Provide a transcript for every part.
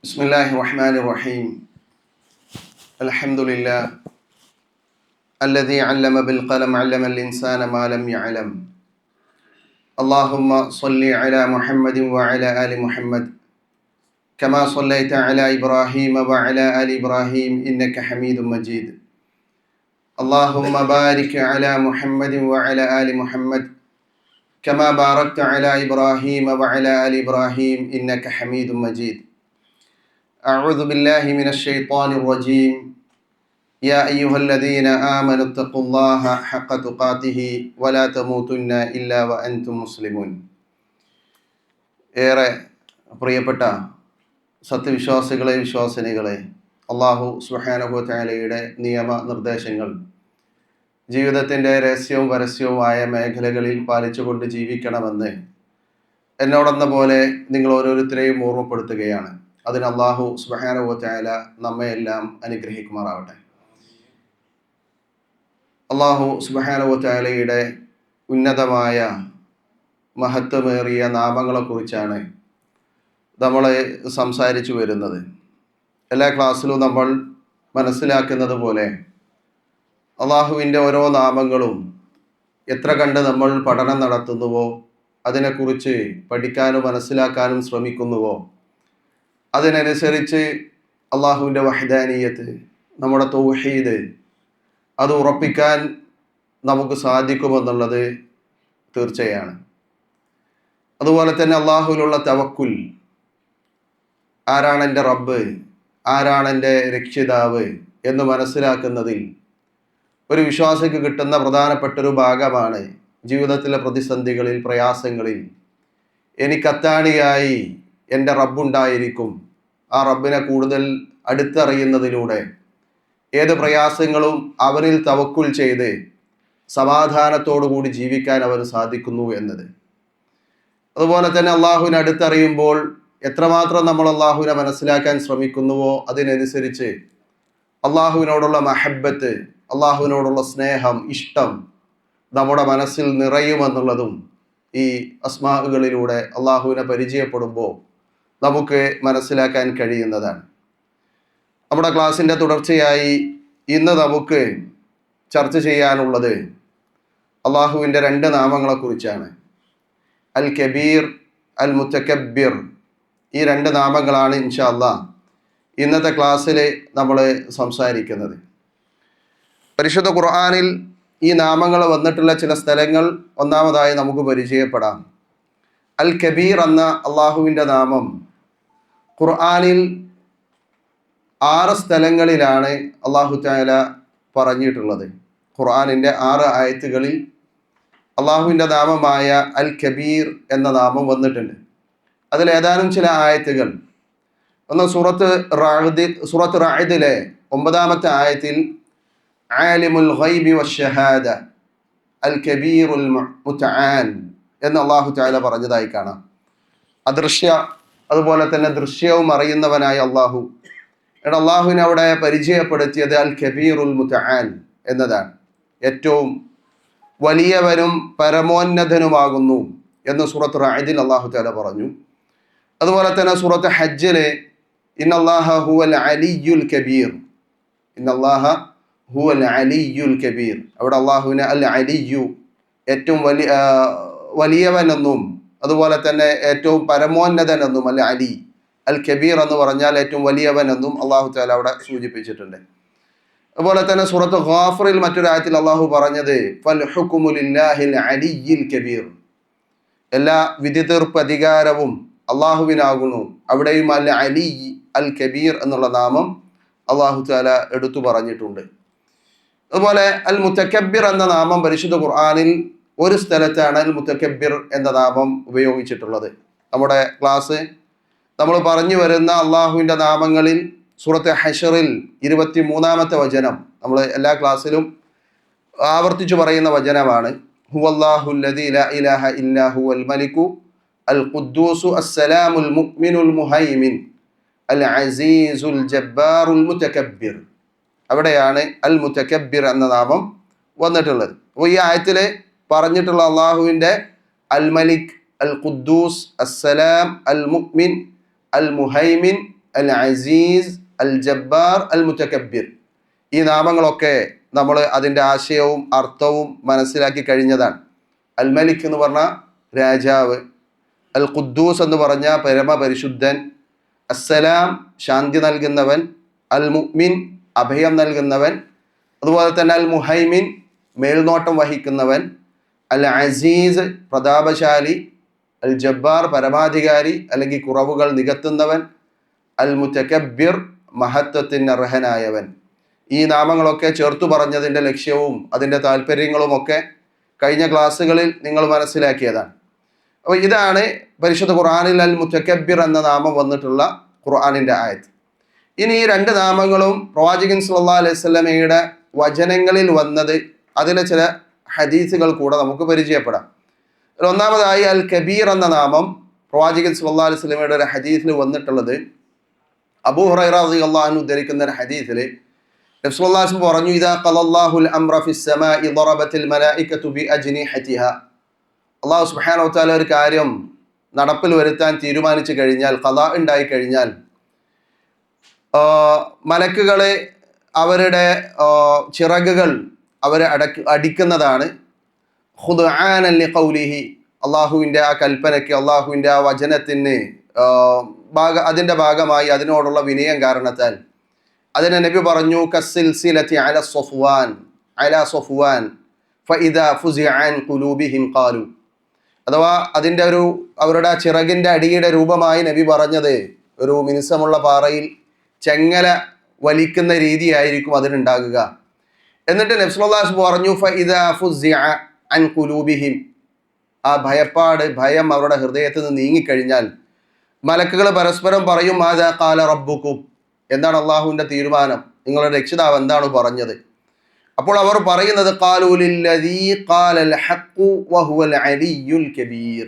بسم الله الرحمن الرحيم. الحمد لله الذي علم بالقلم علم الإنسان ما لم يعلم. اللهم صل على محمد وعلى آل محمد كما صليت على إبراهيم وعلى آل إبراهيم إنك حميد مجيد. اللهم بارك على محمد وعلى آل محمد كما باركت على إبراهيم وعلى آل إبراهيم إنك حميد مجيد. أعوذ بالله من الشيطان الرجيم. يا أيها الذين آمنوا اتقوا الله حق تقاته ولا تموتن إلا وأنتم مسلمون. ഏറെ പ്രിയപ്പെട്ട സത്യവിശ്വാസികളെ വിശ്വാസിനികളെ, അള്ളാഹു സുബ്ഹാനഹു വ തആലയുടെ നിയമ നിർദ്ദേശങ്ങൾ ജീവിതത്തിൻ്റെ രഹസ്യവും പരസ്യവുമായ മേഖലകളിൽ പാലിച്ചുകൊണ്ട് ജീവിക്കണമെന്ന് എന്നോടെന്ന പോലെ നിങ്ങൾ ഓരോരുത്തരെയും ഓർമ്മപ്പെടുത്തുകയാണ്. അതിന് അള്ളാഹു സുബ്ഹാനഹു വ തആല നമ്മയെല്ലാം അനുഗ്രഹിക്കുമാറാവട്ടെ. അള്ളാഹു സുബ്ഹാനഹു വ തആലയുടെ ഉന്നതമായ മഹത്വമേറിയ നാമങ്ങളെക്കുറിച്ചാണ് നമ്മൾ സംസാരിച്ചു വരുന്നത്. എല്ലാ ക്ലാസ്സിലും നമ്മൾ മനസ്സിലാക്കുന്നത് പോലെ അള്ളാഹുവിൻ്റെ ഓരോ നാമങ്ങളും എത്ര കണ്ട് നമ്മൾ പഠനം നടത്തുന്നുവോ, അതിനെക്കുറിച്ച് പഠിക്കാനും മനസ്സിലാക്കാനും ശ്രമിക്കുന്നുവോ, അതിനനുസരിച്ച് അള്ളാഹുവിൻ്റെ വഹ്ദാനിയത്ത്, നമ്മുടെ തൗഹീദ്, അത് ഉറപ്പിക്കാൻ നമുക്ക് സാധിക്കുമെന്നുള്ളത് തീർച്ചയാണ്. അതുപോലെ തന്നെ അള്ളാഹുവിലുള്ള തവക്കുൽ, ആരാണ് എൻ്റെ റബ്ബ്, ആരാണ് എൻ്റെ രക്ഷിതാവ് എന്ന് മനസ്സിലാക്കുന്നതിൽ ഒരു വിശ്വാസിക്ക് കിട്ടുന്ന പ്രധാനപ്പെട്ടൊരു ഭാഗമാണ് ജീവിതത്തിലെ പ്രതിസന്ധികളിൽ, പ്രയാസങ്ങളിൽ എനിക്കത്താണിയായി എൻ്റെ റബ്ബുണ്ടായിരിക്കും. ആ റബ്ബിനെ കൂടുതൽ അടുത്തറിയുന്നതിലൂടെ ഏത് പ്രയാസങ്ങളും അവനിൽ തവക്കുൽ ചെയ്ത് സമാധാനത്തോടു കൂടി ജീവിക്കാൻ അവന് സാധിക്കുന്നു എന്നത്. അതുപോലെ തന്നെ അള്ളാഹുവിനെ അടുത്തറിയുമ്പോൾ എത്രമാത്രം നമ്മൾ അള്ളാഹുവിനെ മനസ്സിലാക്കാൻ ശ്രമിക്കുന്നുവോ അതിനനുസരിച്ച് അള്ളാഹുവിനോടുള്ള മഹബ്ബത്ത്, അള്ളാഹുവിനോടുള്ള സ്നേഹം, ഇഷ്ടം നമ്മുടെ മനസ്സിൽ നിറയുമെന്നുള്ളതും ഈ അസ്മാഉകളിലൂടെ അള്ളാഹുവിനെ പരിചയപ്പെടുമ്പോൾ നമുക്ക് മനസ്സിലാക്കാൻ കഴിയുന്നതാണ്. നമ്മുടെ ക്ലാസ്സിൻ്റെ തുടർച്ചയായി ഇന്ന് നമുക്ക് ചർച്ച ചെയ്യാനുള്ളത് അള്ളാഹുവിൻ്റെ രണ്ട് നാമങ്ങളെക്കുറിച്ചാണ്. അൽ കബീർ, അൽ മുതകബ്ബിർ. ഈ രണ്ട് നാമങ്ങളാണ് ഇൻഷാ അല്ലാഹ് ഇന്നത്തെ ക്ലാസ്സിൽ നമ്മൾ സംസാരിക്കുന്നത്. പരിശുദ്ധ ഖുർആനിൽ ഈ നാമങ്ങൾ വന്നിട്ടുള്ള ചില സ്ഥലങ്ങൾ ഒന്നാമതായി നമുക്ക് പരിചയപ്പെടാം. അൽ കബീർ എന്ന അള്ളാഹുവിൻ്റെ നാമം ഖുർആനിൽ 6 സ്ഥലങ്ങളിലാണ് അള്ളാഹു തആല പറഞ്ഞിട്ടുള്ളത്. ഖുർആനിൻ്റെ 6 ആയത്തുകളിൽ അള്ളാഹുവിൻ്റെ നാമമായ അൽ കബീർ എന്ന നാമം വന്നിട്ടുണ്ട്. അതിൽ ഏതാനും ചില ആയത്തുകൾ, ഒന്ന് സൂറത്ത് റഅദിലെ 9-ാമത്തെ ആയത്തിൽ ആലിമുൽ ഗൈബി വശ്ശഹാദ അൽ കബീറുൽ മുതആൽ എന്ന് അള്ളാഹു തആല പറഞ്ഞതായി കാണാം. അദൃശ്യ അതുപോലെ തന്നെ ദൃശ്യവും അറിയുന്നവനായ അള്ളാഹു. അള്ളാഹുവിനെ അവിടെ പരിചയപ്പെടുത്തിയത് അൽ കബീറുൽ മുതആൽ എന്നതാണ്. ഏറ്റവും വലിയവനും പരമോന്നതനുമാകുന്നു എന്ന് സൂറത്ത് റഅദിൽ അള്ളാഹു തആല പറഞ്ഞു. അതുപോലെ തന്നെ സൂറത്ത് ഹജ്ജിലെ ഇന്നല്ലാഹ ഹുവൽ അലിയ്യുൽ കബീർ, ഇന്നല്ലാഹ ഹുവൽ അലിയ്യുൽ കബീർ, അവിടെ അള്ളാഹുവിനെ അൽ അലിയ്യു, ഏറ്റവും വലിയവനെന്നും അതുപോലെ തന്നെ ഏറ്റവും പരമോന്നതനെന്നും, അൽ അലി, അൽ കബീർ എന്ന് പറഞ്ഞാൽ ഏറ്റവും വലിയവനെന്നും അള്ളാഹു തആല അവിടെ സൂചിപ്പിച്ചിട്ടുണ്ട്. അതുപോലെ തന്നെ സൂറത്ത് ഗാഫിറിൽ മറ്റൊരു ആയത്തിൽ അള്ളാഹു പറഞ്ഞത് ഫൽ ഹുക്മു ലില്ലാഹിൽ അലിയ്യിൽ കബീർ, എല്ലാ വിധി തീർപ്പ് അധികാരവും അള്ളാഹുവിനാകുന്നു. അവിടെയും അൽ അലി, അൽ കബീർ എന്നുള്ള നാമം അള്ളാഹു തആല എടുത്തു പറഞ്ഞിട്ടുണ്ട്. അതുപോലെ അൽ മുതകബ്ബിർ എന്ന നാമം പരിശുദ്ധ ഖുർആനിൽ ഒരു സ്ഥലത്താണ് അൽ മുതകബ്ബിർ എന്ന നാമം ഉപയോഗിച്ചിട്ടുള്ളത്. നമ്മുടെ ക്ലാസ് നമ്മൾ പറഞ്ഞു വരുന്ന അള്ളാഹുവിൻ്റെ നാമങ്ങളിൽ സൂറത്ത് ഹശറിൽ 23-ാമത്തെ വചനം നമ്മൾ എല്ലാ ക്ലാസ്സിലും ആവർത്തിച്ചു പറയുന്ന വചനമാണ്. ഹുവല്ലാഹു ലദീ ലാ ഇലാഹ ഇല്ലാ ഹുവൽ മലിക്കു അൽ ഖുദ്ദൂസു അസ്സലാമുൽ മുഅ്മിനുൽ മുഹൈമിൻ അൽ അസീസുൽ ജബ്ബാറുൽ മുതകബ്ബിർ. അവിടെയാണ് അൽ മുതകബ്ബിർ എന്ന നാമം വന്നിട്ടുള്ളത്. അപ്പോൾ ഈ ആയത്തിൽ പറഞ്ഞിട്ടുള്ള അള്ളാഹുവിൻ്റെ അൽ മലിക്, അൽ ഖുദ്ദൂസ്, അസ്സലാം, അൽ മുഅ്മിൻ, അൽ മുഹൈമിൻ അൽ അസീസ്, അൽ ജബ്ബാർ, അൽ മുതകബ്ബിർ. ഈ നാമങ്ങളൊക്കെ നമ്മൾ അതിൻ്റെ ആശയവും അർത്ഥവും മനസ്സിലാക്കി കഴിഞ്ഞതാണ്. അൽ മലിക് എന്ന് പറഞ്ഞ രാജാവ്, അൽ ഖുദ്ദൂസ് എന്ന് പറഞ്ഞ പരമപരിശുദ്ധൻ, അസ്സലാം ശാന്തി നൽകുന്നവൻ, അൽ മുഅ്മിൻ അഭയം നൽകുന്നവൻ, അതുപോലെ തന്നെ അൽ മുഹൈമിൻ മേൽനോട്ടം വഹിക്കുന്നവൻ, അൽ അസീസ് പ്രതാപശാലി, അൽ ജബ്ബാർ പരമാധികാരി അല്ലെങ്കിൽ കുറവുകൾ നികത്തുന്നവൻ, അൽ മുതകബ്ബിർ മഹത്വത്തിന് അർഹനായവൻ. ഈ നാമങ്ങളൊക്കെ ചേർത്തു പറഞ്ഞതിൻ്റെ ലക്ഷ്യവും അതിൻ്റെ താല്പര്യങ്ങളുമൊക്കെ കഴിഞ്ഞ ക്ലാസ്സുകളിൽ നിങ്ങൾ മനസ്സിലാക്കിയതാണ്. അപ്പോൾ ഇതാണ് പരിശുദ്ധ ഖുർആനിൽ അൽ മുതകബ്ബിർ എന്ന നാമം വന്നിട്ടുള്ള ഖുർആനിൻ്റെ ആയത്ത്. ഇനി ഈ രണ്ട് നാമങ്ങളും പ്രവാചകൻ സല്ലല്ലാഹു അലൈഹി വസല്ലമയുടെ വചനങ്ങളിൽ വന്നത്, അതിലെ ചില ഹദീസുകൾ കൂടെ നമുക്ക് പരിചയപ്പെടാം. ഒന്നാമതായി അൽ കബീർ എന്ന നാമം പ്രവാചകൻ സല്ലല്ലാഹു അലൈഹി വസല്ലമയുടെ ഒരു ഹദീസിൽ വന്നിട്ടുള്ളത്, അബൂ ഹുറൈറ റളിയല്ലാഹു അൻഹു ഉദ്ധരിക്കുന്ന ഒരു ഹദീസിൽ നബി സല്ലല്ലാഹു അലൈഹി വസല്ലം പറഞ്ഞു, ഇദാ ഖലല്ലാഹുൽ അംറ ഫിസ്സമാഇ ളറബത്തിൽ മലായികതു ബിഅജ്നിഹതിഹാ. അല്ലാഹു സുബ്ഹാനഹു വ തആല ഒരു കാര്യം നടപ്പിൽ വരുത്താൻ തീരുമാനിച്ചു കഴിഞ്ഞാൽ, ഖളാ ഉണ്ടായി കഴിഞ്ഞാൽ, മലക്കുകളെ അവരുടെ ചിറകുകൾ അവരെ അടിക്കുന്നതാണ്. ഖുദ്ആനൻ ലിഖൗലിഹി, അള്ളാഹുവിൻ്റെ ആ കൽപ്പനയ്ക്ക്, അള്ളാഹുവിൻ്റെ ആ വചനത്തിന് അതിൻ്റെ ഭാഗമായി അതിനോടുള്ള വിനയം കാരണത്താൽ. അതിനെ നബി പറഞ്ഞു, കസ്സിൽസിലതി അലാ സഫ്വാൻ ഫഇദാ ഫുസിഅ അൻ ഖുലൂബിഹിം ഖാലു. അഥവാ അതിൻ്റെ അവരുടെ ചിറകിൻ്റെ അടിയുടെ രൂപമായി നബി പറഞ്ഞത്, ഒരു മിനുസമുള്ള പാറയിൽ ചെങ്ങല വലിക്കുന്ന രീതിയായിരിക്കും അതിനുണ്ടാകുക. എന്നിട്ട് നബി സല്ലല്ലാഹു അലൈഹി വസല്ലം പറഞ്ഞു, ഫഇദാ ഫുസിഅ അൻ ഖുലൂബിഹിം, ആ ഭയം അവരുടെ ഹൃദയത്തിൽ നിന്ന് നീങ്ങിക്കഴിഞ്ഞാൽ മലക്കുകൾ പരസ്പരം പറയും, മാദാ ഖാല റബ്ബുക്കും, എന്താണ് അള്ളാഹുവിൻ്റെ തീരുമാനം, നിങ്ങളുടെ രക്ഷിതാവ് എന്താണ് പറഞ്ഞത്? അപ്പോൾ അവർ പറയുന്നത്, ഖാലൂ ലില്ലദീ ഖാലൽ ഹഖ്ഖു വഹുവൽ അലിയ്യുൽ കബീർ.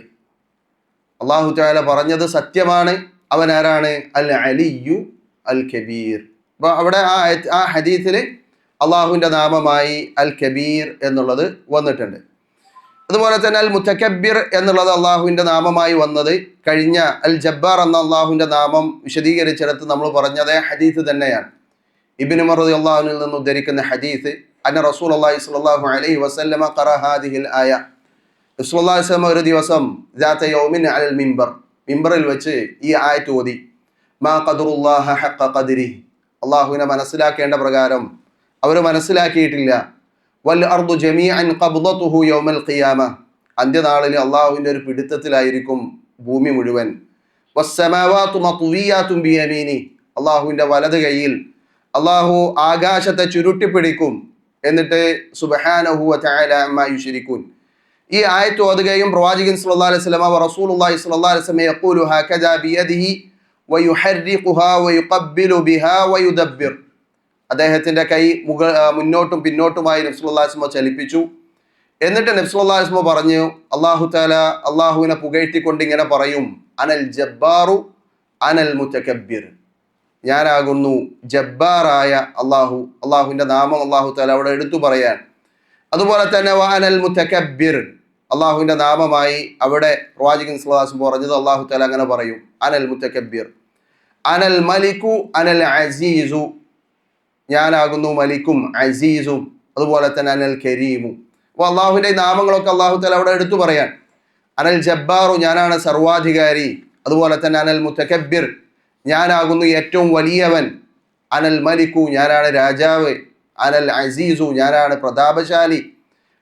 അള്ളാഹു തആല പറഞ്ഞത് സത്യമാണ്, അവൻ ആരാണ്? അൽ അലിയ്യു അൽ കബീർ. അപ്പോൾ അവിടെ ആ ഹദീസിൽ അള്ളാഹുവിൻ്റെ നാമമായി അൽ കബീർ എന്നുള്ളത് വന്നിട്ടുണ്ട്. അതുപോലെ തന്നെ അൽ മുതകബ്ബിർ എന്നുള്ളത് അള്ളാഹുവിൻ്റെ നാമമായി വന്നത് കഴിഞ്ഞ അൽ ജബ്ബാർ എന്ന അള്ളാഹുവിൻ്റെ നാമം വിശദീകരിച്ചെടുത്ത് നമ്മൾ പറഞ്ഞതേ ഹദീസ് തന്നെയാണ്. ഇബ്നു ഉമർ റളിയല്ലാഹു അൻഹുവിൽ നിന്ന് ഉദ്ധരിക്കുന്ന ഹദീസ്, അന്ന റസൂലുള്ളാഹി സ്വല്ലല്ലാഹു അലൈഹി വസല്ലമ ഖറഅ ഹാദിഹിൽ ആയ. റസൂലുള്ളാഹി സ്വല്ലല്ലാഹു അലൈഹി വസല്ലം ഒരു ദിവസം ദാത യൗമിൻ അലൽ മിമ്പറിൽ വെച്ച് ഈ ആയത്ത് ഓതി, മാ ഖദറുല്ലാഹ ഹഖ ഖദ്രിഹി, അള്ളാഹുവിനെ മനസ്സിലാക്കേണ്ട പ്രകാരം അവർ മനസ്സിലാക്കിയിട്ടില്ല. വൽ അർദു ജമീഅൻ ഖബ്ദതുഹു യൗമൽ ഖിയാമ, അന്ത്യനാളിൽ അള്ളാഹുവിൻ്റെ ഒരു പിടുത്തത്തിലായിരിക്കും ഭൂമി മുഴുവൻ. വസ്സമാവാതു മത്വിയാതുൻ ബിയമീനി, അള്ളാഹുവിൻ്റെ വലത് കൈയിൽ അള്ളാഹു ആകാശത്തെ ചുരുട്ടിപ്പിടിക്കും. എന്നിട്ട് സുബ്ഹാനഹു വ തആല അമ്മാ യുശ്രികൂൻ. ഈ ആയത്ത് ഓതുകയും പ്രവാചകൻ സല്ലല്ലാഹു അലൈഹി വസല്ലം റസൂലുള്ളാഹി സ്വല്ലല്ലാഹു അലൈഹി വസല്ലം യഖൂലു ഹകദാ ബിയദിഹി വയുഹർരിഖുഹാ വയുഖബ്ബിലു ബിഹാ വയുദബ്ബിർ, അദ്ദേഹത്തിൻ്റെ കൈ മുന്നോട്ടും പിന്നോട്ടുമായി നബി സല്ലല്ലാഹു അലൈഹി വസല്ലം ചലിപ്പിച്ചു. എന്നിട്ട് നബി സല്ലല്ലാഹു അലൈഹി വസല്ലം പറഞ്ഞു, അല്ലാഹു തആല അള്ളാഹുവിനെ പുകഴ്ത്തിക്കൊണ്ട് ഇങ്ങനെ പറയും, അനൽ ജബ്ബാറു അനൽ മുതകബ്ബിർ, ഞാനാകുന്നു ജബ്ബാറായ അള്ളാഹു. അള്ളാഹുവിൻ്റെ നാമം അള്ളാഹു തആല അവിടെ എടുത്തു പറയാൻ. അതുപോലെ തന്നെ അനൽ മുതകബ്ബിർ, അള്ളാഹുവിൻ്റെ നാമമായി അവിടെ പ്രവാചകൻ സല്ലല്ലാഹു അലൈഹി വസല്ലം പറഞ്ഞത് അള്ളാഹു തആല അങ്ങനെ പറയും, അനൽ മുതകബ്ബിർ. അനൽ മലിക്കു അനൽ അസീസു, ഞാനാകുന്നു മലിക്കും അസീസും. അതുപോലെ തന്നെ അനൽ കരീമും. അപ്പോൾ അള്ളാഹുവിൻ്റെ നാമങ്ങളൊക്കെ അള്ളാഹു തആല അവിടെ എടുത്തു പറയാൻ. അനൽ ജബ്ബാറു, ഞാനാണ് സർവാധികാരി. അതുപോലെ തന്നെ അനൽ മുതകബ്ബിർ, ഞാനാകുന്നു ഏറ്റവും വലിയവൻ. അനൽ മലിക്കു, ഞാനാണ് രാജാവ്. അനൽ അസീസു, ഞാനാണ് പ്രതാപശാലി.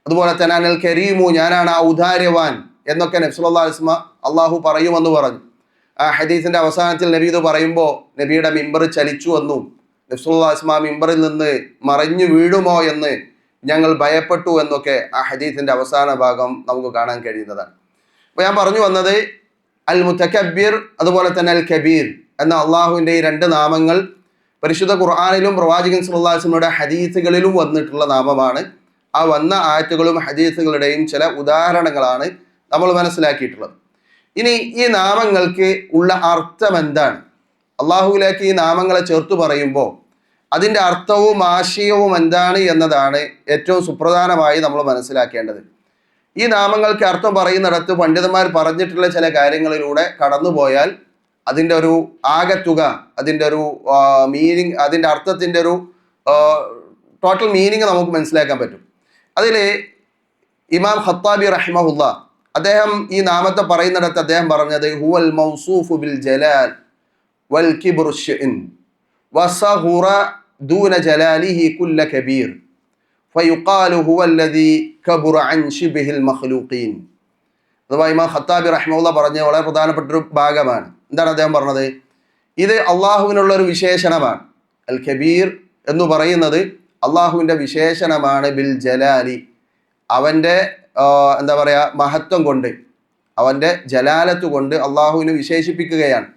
അതുപോലെ തന്നെ അനൽ കരീമു, ഞാനാണ് ഔദാര്യവാൻ എന്നൊക്കെ നബി സല്ലല്ലാഹു അലൈഹി വസല്ലം അള്ളാഹു പറയുമെന്ന് പറഞ്ഞു. ആ ഹദീസിന്റെ അവസാനത്തിൽ നബി ഇത് പറയുമ്പോൾ നബിയുടെ മിമ്പർ ചലിച്ചു എന്നും നബി സല്ലല്ലാഹു അലൈഹി വസല്ലം മിമ്പറിൽ നിന്ന് മറിഞ്ഞു വീഴുമോ എന്ന് ഞങ്ങൾ ഭയപ്പെട്ടു എന്നൊക്കെ ആ ഹദീസിന്റെ അവസാന ഭാഗം നമുക്ക് കാണാൻ കഴിയുന്നതാണ്. അപ്പോൾ ഞാൻ പറഞ്ഞു വന്നത് അൽ മുതകബ്ബിർ അതുപോലെ തന്നെ അൽ കബീർ എന്ന അള്ളാഹുവിൻ്റെ ഈ രണ്ട് നാമങ്ങൾ പരിശുദ്ധ ഖുർആനിലും പ്രവാചകൻ സല്ലല്ലാഹു അലൈഹി വസല്ലമയുടെ ഹദീസുകളിലും വന്നിട്ടുള്ള നാമമാണ്. ആ വന്ന ആയത്തുകളും ഹദീസുകളുടെയും ചില ഉദാഹരണങ്ങളാണ് നമ്മൾ മനസ്സിലാക്കിയിട്ടുള്ളത്. ഇനി ഈ നാമങ്ങൾക്ക് ഉള്ള അർത്ഥം എന്താണ്? അള്ളാഹുവിലേക്ക് ഈ നാമങ്ങളെ ചേർത്ത് പറയുമ്പോൾ അതിൻ്റെ അർത്ഥവും ആശയവും എന്താണ് എന്നതാണ് ഏറ്റവും സുപ്രധാനമായി നമ്മൾ മനസ്സിലാക്കേണ്ടത്. ഈ നാമങ്ങൾക്ക് അർത്ഥം പറയുന്നിടത്ത് പണ്ഡിതന്മാർ പറഞ്ഞിട്ടുള്ള ചില കാര്യങ്ങളിലൂടെ കടന്നുപോയാൽ അതിൻ്റെ ഒരു ആകത്തുക, അതിൻ്റെ ഒരു മീനിങ്, അതിൻ്റെ അർത്ഥത്തിൻ്റെ ഒരു ടോട്ടൽ മീനിങ് നമുക്ക് മനസ്സിലാക്കാൻ പറ്റും. അതിൽ ഇമാം ഖത്താബി റഹിമഹുല്ല അദ്ദേഹം ഈ നാമത്തെ പറയുന്നിടത്ത് അദ്ദേഹം പറഞ്ഞത് ഹുവൽ മൗസൂഫു ബിൽ ജലാൽ വൽ കിബ്റു ശഅൻ വസഹുറ ദൂന ജലാലിഹി കുല്ല കബീർ ഫയുഖാലു ഹുവല്ലദീ കബറ അൻ ശിബ്ഹിൽ മഖ്ലൂഖീൻ. അഥവാ ഇമാം ഖത്താബി റഹിമഹുല്ല പറഞ്ഞ വളരെ പ്രധാനപ്പെട്ട ഒരു ഭാഗമാണ്. എന്താണ് അദ്ദേഹം പറഞ്ഞത്? ഇത് അള്ളാഹുവിനുള്ള ഒരു വിശേഷണമാണ്. അൽ കബീർ എന്ന് പറയുന്നത് അള്ളാഹുവിൻ്റെ വിശേഷണമാണ്. ബിൽ ജലാലി, അവൻ്റെ എന്താ പറയുക, മഹത്വം കൊണ്ട്, അവൻ്റെ ജലാലത്ത് കൊണ്ട് അള്ളാഹുവിനെ വിശേഷിപ്പിക്കുകയാണ്.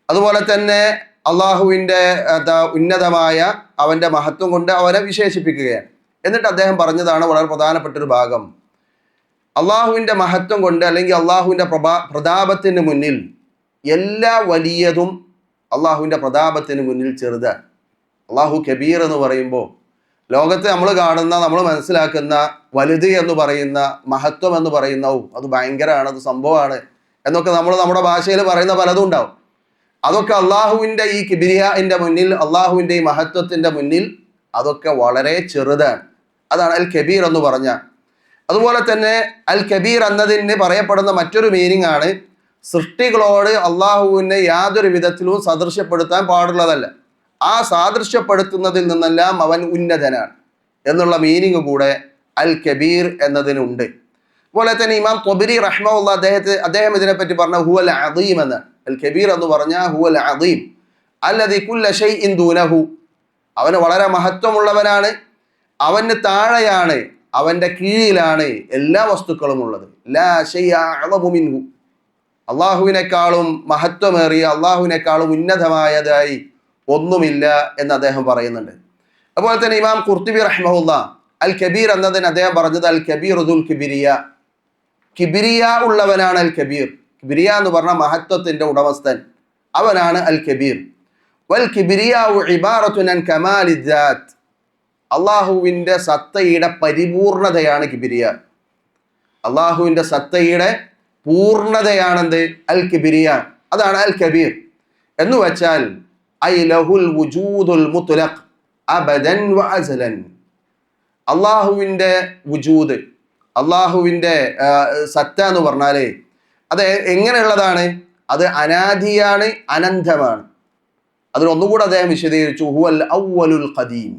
അതുപോലെ തന്നെ അള്ളാഹുവിൻ്റെ ഉന്നതമായ അവൻ്റെ മഹത്വം കൊണ്ട് അവനെ വിശേഷിപ്പിക്കുകയാണ്. എന്നിട്ട് അദ്ദേഹം പറഞ്ഞതാണ് വളരെ പ്രധാനപ്പെട്ടൊരു ഭാഗം. അള്ളാഹുവിൻ്റെ മഹത്വം കൊണ്ട് അല്ലെങ്കിൽ അള്ളാഹുവിൻ്റെ പ്രതാപത്തിന് മുന്നിൽ എല്ലാ വലിയതും അള്ളാഹുവിൻ്റെ പ്രതാപത്തിന് മുന്നിൽ ചെറുതാണ്. അള്ളാഹു കബീർ എന്ന് പറയുമ്പോൾ ലോകത്ത് നമ്മൾ കാണുന്ന, നമ്മൾ മനസ്സിലാക്കുന്ന വലുത് എന്ന് പറയുന്ന, മഹത്വം എന്ന് പറയുന്ന, അത് ഭയങ്കരമാണ്, അത് സംഭവമാണ് എന്നൊക്കെ നമ്മൾ നമ്മുടെ ഭാഷയിൽ പറയുന്ന പലതും ഉണ്ടാവും. അതൊക്കെ അള്ളാഹുവിൻ്റെ ഈ കിബിരിയാൻ്റെ മുന്നിൽ, അള്ളാഹുവിൻ്റെ ഈ മഹത്വത്തിൻ്റെ മുന്നിൽ അതൊക്കെ വളരെ ചെറുതാണ്. അതാണ് അൽ കബീർ എന്ന് പറഞ്ഞ. അതുപോലെ തന്നെ അൽ കബീർ എന്നതിന് പറയപ്പെടുന്ന മറ്റൊരു മീനിങ് ആണ് സൃഷ്ടികളോട് അള്ളാഹുവിനെ യാതൊരു വിധത്തിലും സദൃശ്യപ്പെടുത്താൻ പാടുള്ളതല്ല. ആ സാദൃശ്യപ്പെടുത്തുന്നതിൽ നിന്നെല്ലാം അവൻ ഉന്നതനാണ് എന്നുള്ള മീനിങ് കൂടെ അൽ കബീർ എന്നതിനുണ്ട്. അതുപോലെ തന്നെ ഇമാം ത്വബരി റഹ്മഹുല്ലാ അദ്ദേഹം ഇതിനെപ്പറ്റി പറഞ്ഞ ഹുവൽ അദീം എന്ന്. അൽ കബീർ എന്ന് പറഞ്ഞാൽ ഹുവൽ അദീം അല്ലദീ കുല്ല ശൈഇൻ ദൂനഹു, അവന് വളരെ മഹത്വമുള്ളവനാണ്, അവന് താഴെയാണ്, അവൻ്റെ കീഴിലാണ് എല്ലാ വസ്തുക്കളും ഉള്ളത്. ലാ ശൈഅ അഅ്ളമു മിൻഹു, അള്ളാഹുവിനേക്കാളും മഹത്വമേറിയ, അള്ളാഹുവിനേക്കാളും ഉന്നതമായതായി ഒന്നുമില്ല എന്ന് അദ്ദേഹം പറയുന്നുണ്ട്. അതുപോലെ തന്നെ ഇമാം ഖുർത്തുബി റഹ്മഹുല്ല അൽ കബീർ എന്നതിന് അദ്ദേഹം പറഞ്ഞത് അൽ കബീർ ദുൽ കിബിരിയ, കിബിരിയ ഉള്ളവനാണ് അൽ കബീർ. കിബിരിയ എന്ന് പറഞ്ഞാൽ മഹത്വത്തിന്റെ ഉടമസ്ഥൻ, അവനാണ് അൽ കബീർ. വൽ കിബിരിയാഉ ഇബാറത്തുൻ അൻ കമാലി ദാത്ത്, അള്ളാഹുവിൻ്റെ സത്തയുടെ പരിപൂർണതയാണ് കിബിരിയ. അള്ളാഹുവിൻ്റെ സത്തയുടെ പൂർണ്ണതയാണെന്ത്? അൽ കിബിരിയ. അതാണ് അൽ കബീർ എന്ന് വെച്ചാൽ ഐ ലഹുൽ വുജൂദുൽ മുത്ലഖ് അബദൻ വ അസലൻ. അള്ളാഹുവിൻ്റെ വുജൂദ്, അള്ളാഹുവിൻ്റെ സത്ത എന്ന് പറഞ്ഞാൽ അത് എങ്ങനെയുള്ളതാണ്? അത് അനാദിയാണ്, അനന്തമാണ്. അതിനൊന്നുകൂടെ അദ്ദേഹം വിശദീകരിച്ചു ഹുവൽ അവ്വലുൽ ഖദീം,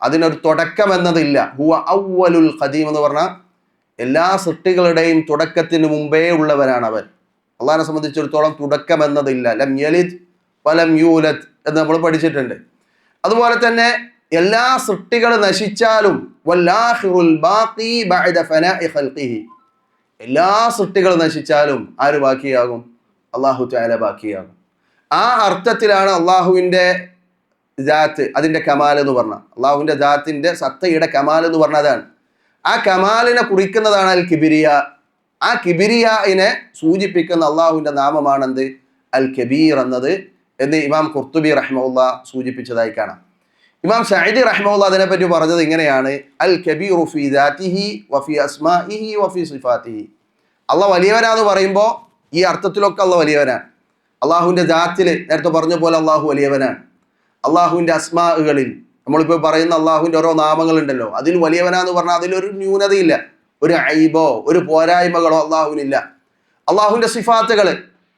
അതിനൊരു തുടക്കം എന്നതില്ല. ഹുവ അവ്വലുൽ ഖദീം എന്ന് പറഞ്ഞാൽ എല്ലാ സൃഷ്ടികളുടെയും തുടക്കത്തിന് മുമ്പേ ഉള്ളവനാണ് അവൻ. അള്ളാഹിനെ സംബന്ധിച്ചിടത്തോളം തുടക്കം എന്നതില്ല. ലം യലിദ് വലം യൂലദ് എന്ന് നമ്മൾ പഠിച്ചിട്ടുണ്ട്. അതുപോലെ തന്നെ എല്ലാ സൃഷ്ടികൾ നശിച്ചാലും വല്ലാഖിറുൽ ബാഖി ബഅദ ഫനാഇ ഖൽഖിഹി, എല്ലാ സൃഷ്ടികൾ നശിച്ചാലും ആര് ബാക്കിയാകും? അല്ലാഹു തആല ബാക്കിയാകും. ആ അർത്ഥത്തിലാണ് അള്ളാഹുവിൻ്റെ ജാത്ത്, അതിൻ്റെ കമാൽ എന്ന് പറഞ്ഞാൽ, അള്ളാഹുവിൻ്റെ ജാത്തിൻ്റെ സത്തയുടെ കമാൽ എന്ന് പറഞ്ഞതാണ്. ആ കമാലിനെ കുറിക്കുന്നതാണ് അൽ കിബിരിയ. ആ കിബിരിയനെ സൂചിപ്പിക്കുന്ന അള്ളാഹുവിൻ്റെ നാമമാണെന്ത്? അൽ കബീർ എന്നത് എന്ന് ഇമാം ഖുർത്തുബി റഹ്മഹുല്ലാ സൂചിപ്പിച്ചതായി കാണാം. ഇമാം സഅദി റഹ്മഹുല്ലാ അതിനെപ്പറ്റി പറഞ്ഞത് ഇങ്ങനെയാണ്: അൽ കബീറു ഫീ ദാതിഹി വഫീ അസ്മാഇഹി വഫീ സിഫാതിഹി. അള്ളാഹ് വലിയവനാന്ന് പറയുമ്പോൾ ഈ അർത്ഥത്തിലൊക്കെ അള്ളാഹ് വലിയവനാണ്. അള്ളാഹുവിൻ്റെ ദാത്തിൽ നേരത്തെ പറഞ്ഞ പോലെ അള്ളാഹു വലിയവനാണ്. അള്ളാഹുവിൻ്റെ അസ്മാകളിൽ നമ്മളിപ്പോൾ പറയുന്ന അള്ളാഹുവിൻ്റെ ഓരോ നാമങ്ങളുണ്ടല്ലോ, അതിൽ വലിയവനാന്ന് പറഞ്ഞാൽ അതിലൊരു ന്യൂനതയില്ല, ഒരു ഐബോ ഒരു പോരായ്മകളോ അള്ളാഹുവിനില്ല. അള്ളാഹുവിൻ്റെ സിഫാത്തുകൾ,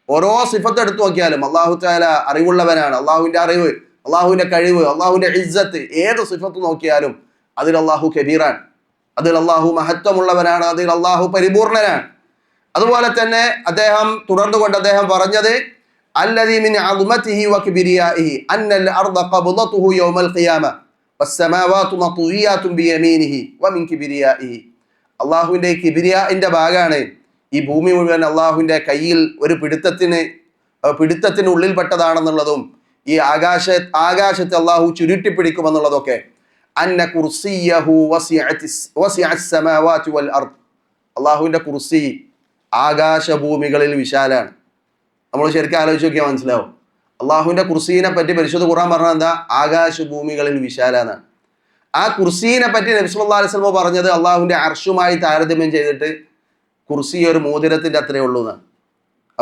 ഓരോ സിഫത്ത് എടുത്തു നോക്കിയാലും അള്ളാഹു തആല അറിവുള്ളവനാണ്. അള്ളാഹുവിൻ്റെ അറിവ്, അള്ളാഹുവിൻ്റെ കഴിവ്, അള്ളാഹുവിൻ്റെ ഇസ്സത്ത്, ഏത് സിഫത്ത് നോക്കിയാലും അതിൽ അള്ളാഹു കബീറാണ്, അതിൽ അള്ളാഹു മഹത്വമുള്ളവനാണ്, അതിൽ അള്ളാഹു പരിപൂർണനാണ്. അതുപോലെ തന്നെ അദ്ദേഹം തുടർന്നുകൊണ്ട് അദ്ദേഹം പറഞ്ഞത് അല്ലദീ മിൻ അദ്മതിഹി വ കിബ്രിയാഇഹി അന്നൽ അർദ ഖബ്ദതുഹു യൗമൽ ഖിയാമ വസ്സമാവാതു മത്വിയാതുൻ ബിയമീനിഹി വ മിൻ കിബ്രിയാഇഹി. അള്ളാഹുവിൻ്റെ കിബ്രിയാഇൻ്റെ ഭാഗമാണ് ഈ ഭൂമി മുഴുവൻ അള്ളാഹുവിൻ്റെ കയ്യിൽ ഒരു പിടുത്തത്തിനുള്ളിൽപ്പെട്ടതാണെന്നുള്ളതും ഈ ആകാശത്തെ അള്ളാഹു ചുരുട്ടിപ്പിടിക്കുമെന്നുള്ളതൊക്കെ. അന്ന കുർസിയഹു വസിഅസ് സമാവാതി വൽ അർദ്, അള്ളാഹുവിൻ്റെ കുർസി ആകാശഭൂമികളിൽ വിശാലാണ്. നമ്മൾ ശരിക്കും ആലോചിച്ച് നോക്കിയാൽ മനസ്സിലാവും. അള്ളാഹുവിൻ്റെ കുർസീനെ പറ്റി പരിശുദ്ധ ഖുർആൻ പറഞ്ഞത് എന്താ? ആകാശഭൂമികളിൽ വിശാലാണ്. ആ കുർസീനെ പറ്റി നബി സല്ലല്ലാഹു അലൈഹി വസല്ലം പറഞ്ഞത് അള്ളാഹുവിൻ്റെ അർശുമായി താരതമ്യം ചെയ്തിട്ട് കുർസി ഒരു മോതിരത്തിൻ്റെ അത്രയേ ഉള്ളൂ എന്നാണ്.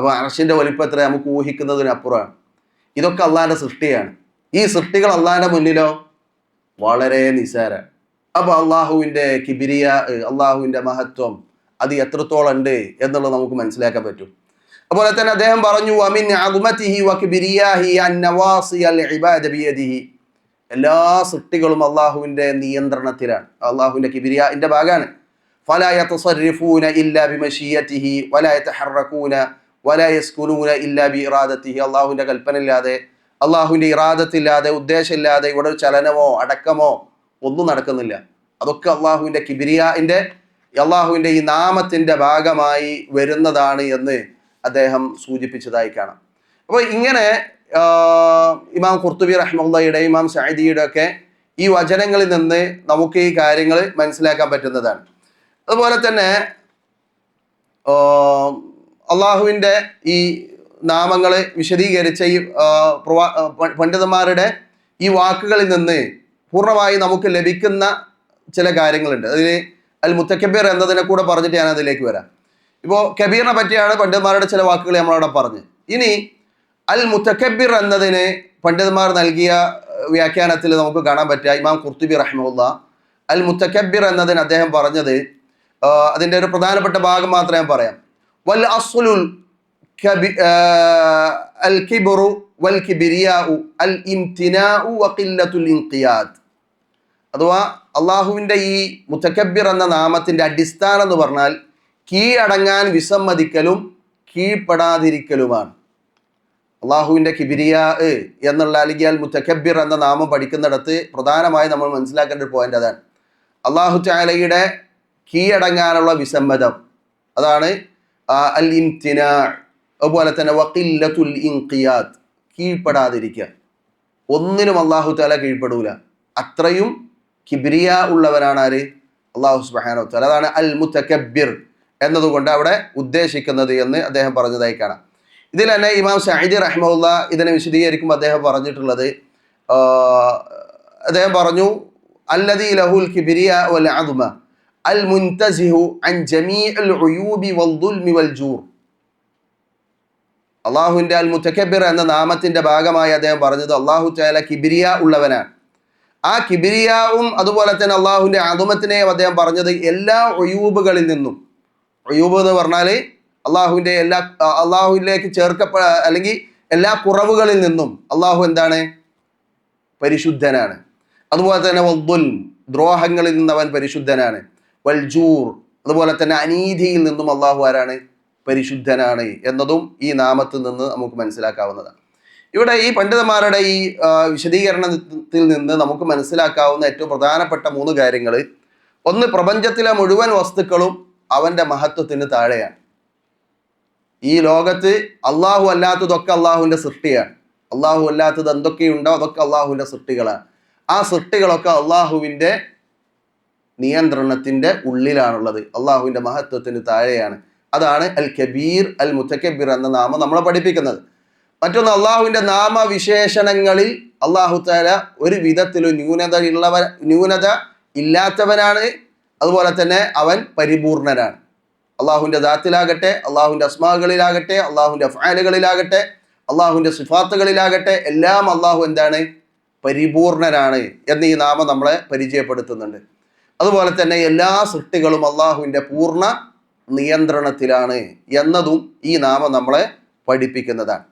അപ്പോൾ അർശിൻ്റെ വലിപ്പം എത്ര നമുക്ക് ഊഹിക്കുന്നതിനപ്പുറമാണ്. ഇതൊക്കെ അള്ളാഹിൻ്റെ സൃഷ്ടിയാണ്. ഈ സൃഷ്ടികൾ അള്ളാഹിൻ്റെ മുന്നിലോ വളരെ നിസാരാണ്. അപ്പോൾ അള്ളാഹുവിൻ്റെ കിബിരിയ, അള്ളാഹുവിൻ്റെ മഹത്വം അത് എത്രത്തോളം ഉണ്ട് എന്നുള്ളത് നമുക്ക് മനസ്സിലാക്കാൻ പറ്റും. അതുപോലെ തന്നെ അദ്ദേഹം പറഞ്ഞു അമിൻ അദ്മതിഹി വകിബിരിയാഹി അന്നവാസി അൽ ഇബാദ ബിയദിഹി. എല്ലാ സൃഷ്ടികളും അള്ളാഹുവിൻ്റെ നിയന്ത്രണത്തിലാണ്, അള്ളാഹുവിൻ്റെ കിബിരിയാന്റെ ഭാഗമാണ്. ഫലാ യതസർരിഫൂന ഇല്ലാ ബിമശിയതിഹി വലാ യതഹറകൂന വലാ യസ്കുനൂന ഇല്ലാ ബിഇറാദതിഹി. അള്ളാഹുവിൻ്റെ കൽപ്പനയില്ലാതെ, അള്ളാഹുവിൻ്റെ ഇറാദത്തില്ലാതെ, ഉദ്ദേശമില്ലാതെ ഇവിടെ ഒരു ചലനമോ അടക്കമോ ഒന്നും നടക്കുന്നില്ല. അതൊക്കെ അള്ളാഹുവിൻ്റെ കിബിരിയാന്റെ, അള്ളാഹുവിൻ്റെ ഈ നാമത്തിൻ്റെ ഭാഗമായി വരുന്നതാണ് എന്ന് അദ്ദേഹം സൂചിപ്പിച്ചതായി കാണാം. അപ്പോൾ ഇങ്ങനെ ഇമാം ഖുർത്തുബി റഹ്മത്തുള്ളാഹിയുടെ, ഇമാം സഅദിയുടെ ഒക്കെ ഈ വചനങ്ങളിൽ നിന്ന് നമുക്ക് ഈ കാര്യങ്ങൾ മനസ്സിലാക്കാൻ പറ്റുന്നതാണ്. അതുപോലെ തന്നെ അള്ളാഹുവിൻ്റെ ഈ നാമങ്ങൾ വിശദീകരിച്ച ഈ പണ്ഡിതന്മാരുടെ ഈ വാക്കുകളിൽ നിന്ന് പൂർണ്ണമായി നമുക്ക് ലഭിക്കുന്ന ചില കാര്യങ്ങളുണ്ട്. അതിൽ അൽ മുത്തക്കബീർ എന്നതിനെ കൂടെ പറഞ്ഞിട്ട് ഞാൻ അതിലേക്ക് വരാം. ഇപ്പോൾ കബീറിനെ പറ്റിയാണ് പണ്ഡിതന്മാരുടെ ചില വാക്കുകൾ നമ്മളവിടെ പറഞ്ഞ്. ഇനി അൽ മുത്തക്കബിർ എന്നതിന് പണ്ഡിതന്മാർ നൽകിയ വ്യാഖ്യാനത്തിൽ നമുക്ക് കാണാൻ പറ്റുക, ഇമാം ഖുർത്തുബി റഹ്മത്തുള്ളാഹി അൽ മുത്തക്കബിർ എന്നതിന് അദ്ദേഹം പറഞ്ഞത്, അതിൻ്റെ ഒരു പ്രധാനപ്പെട്ട ഭാഗം മാത്രം ഞാൻ പറയാം. വൽ അസ്ലുൽ അൽ കിബ്റു വൽ കിബ്രിയാഉ അൽ ഇംതിനാഉ വഖില്ലത്തുൽ ഇൻഖിയാദ്. അഥവാ അള്ളാഹുവിൻ്റെ ഈ മുത്തക്കബിർ എന്ന നാമത്തിൻ്റെ അടിസ്ഥാനം എന്ന് പറഞ്ഞാൽ കീഴടങ്ങാൻ വിസമ്മതിക്കലും കീഴ്പ്പെടാതിരിക്കലുമാണ്. അള്ളാഹുവിൻ്റെ കിബിരിയാ എന്നുള്ള അല്ലെങ്കിൽ അൽ മുത്തക്കബിർ എന്ന നാമം പഠിക്കുന്നിടത്ത് പ്രധാനമായി നമ്മൾ മനസ്സിലാക്കേണ്ട ഒരു പോയിന്റ് അതാണ്. അള്ളാഹു തആലയുടെ കീഴടങ്ങാനുള്ള വിസമ്മതം, അതാണ് അൽ ഇംതിനാ. അതുപോലെ തന്നെ വഖില്ലത്തുൽ ഇൻഖിയാദ്, കീഴ്പ്പെടാതിരിക്കുക. ഒന്നിനും അള്ളാഹു തആല കീഴ്പ്പെടൂല, അത്രയും കിബ്രിയ ഉള്ളവനാണ് ആര്? അള്ളാഹു സുബ്ഹാനഹു വ തആല. അതാണ് അൽ മുത്തക്കബിർ എന്നതുകൊണ്ട് അവിടെ ഉദ്ദേശിക്കുന്നത് എന്ന് അദ്ദേഹം പറഞ്ഞതായി കാണാം. ഇതിൽ തന്നെ ഇമാം സഅദി റഹ്മത്തുള്ളാഹി ഇതിനെ വിശദീകരിക്കുമ്പോൾ അദ്ദേഹം പറഞ്ഞിട്ടുള്ളത്, അദ്ദേഹം പറഞ്ഞു അല്ലദീ ലഹുൽ കിബ്രിയ വൽ അദ്മ അൽ മുൻതസിഹു അൻ ജമീഉൽ ഉയൂബി വൽ ദുൽമി വൽ ജൂർ. അള്ളാഹുവിൻ്റെ അൽ മുത്തക്കബിർ എന്ന നാമത്തിൻ്റെ ഭാഗമായി അദ്ദേഹം പറഞ്ഞത് അള്ളാഹു തആല കിബ്രിയ ഉള്ളവനാണ്. ആ കിബ്രിയാവും അതുപോലെ തന്നെ അള്ളാഹുവിൻ്റെ അദ്മത്തിനെയും അദ്ദേഹം പറഞ്ഞത് എല്ലാ ഉയൂബുകളിൽ നിന്നും. ഉയൂബ് എന്ന് പറഞ്ഞാൽ അള്ളാഹുവിൻ്റെ എല്ലാ, അള്ളാഹുവിലേക്ക് അല്ലെങ്കിൽ എല്ലാ കുറവുകളിൽ നിന്നും അള്ളാഹു എന്താണ്? പരിശുദ്ധനാണ്. അതുപോലെ തന്നെ വദ്ദുൽ, ദ്രോഹങ്ങളിൽ നിന്ന് അവൻ പരിശുദ്ധനാണ്. വൽ ജൂർ, അതുപോലെ തന്നെ അനീതിയിൽ നിന്നും അള്ളാഹു ആരാണ്? പരിശുദ്ധനാണ് എന്നതും ഈ നാമത്തിൽ നിന്ന് നമുക്ക് മനസ്സിലാക്കാവുന്നതാണ്. ഇവിടെ ഈ പണ്ഡിതന്മാരുടെ ഈ വിശദീകരണത്തിൽ നിന്ന് നമുക്ക് മനസ്സിലാക്കാവുന്ന ഏറ്റവും പ്രധാനപ്പെട്ട 3 കാര്യങ്ങൾ. ഒന്ന്, പ്രപഞ്ചത്തിലെ മുഴുവൻ വസ്തുക്കളും അവൻ്റെ മഹത്വത്തിന് താഴെയാണ്. ഈ ലോകത്ത് അള്ളാഹു അല്ലാത്തതൊക്കെ അള്ളാഹുവിൻ്റെ സൃഷ്ടിയാണ്. അള്ളാഹു അല്ലാത്തത് എന്തൊക്കെയുണ്ടോ അതൊക്കെ അള്ളാഹുവിൻ്റെ സൃഷ്ടികളാണ്. ആ സൃഷ്ടികളൊക്കെ അള്ളാഹുവിൻ്റെ നിയന്ത്രണത്തിൻ്റെ ഉള്ളിലാണുള്ളത്, അള്ളാഹുവിൻ്റെ മഹത്വത്തിന് താഴെയാണ്. അതാണ് അൽ കബീർ അൽ മുത്തക്കബിർ എന്ന നാമം നമ്മളെ പഠിപ്പിക്കുന്നത്. മറ്റൊന്ന്, അള്ളാഹുവിൻ്റെ നാമവിശേഷണങ്ങളിൽ അള്ളാഹു തആല ഒരു വിധത്തിലും ന്യൂനത ഇല്ലാത്തവനാണ്. അതുപോലെ തന്നെ അവൻ പരിപൂർണനാണ്. അള്ളാഹുവിൻ്റെ ദാത്തിലാകട്ടെ, അള്ളാഹുവിൻ്റെ അസ്മാകളിലാകട്ടെ, അള്ളാഹുവിൻ്റെ അഫ്ആലുകളിലാകട്ടെ, അള്ളാഹുവിൻ്റെ സിഫാത്തുകളിലാകട്ടെ, എല്ലാം അള്ളാഹു എന്താണ്? പരിപൂർണനാണ് എന്ന് ഈ നാമം നമ്മളെ പരിചയപ്പെടുത്തുന്നുണ്ട്. അതുപോലെ തന്നെ എല്ലാ സൃഷ്ടികളും അള്ളാഹുവിൻ്റെ പൂർണ്ണ നിയന്ത്രണത്തിലാണ് എന്നതും ഈ നാമം നമ്മളെ പഠിപ്പിക്കുന്നതാണ്.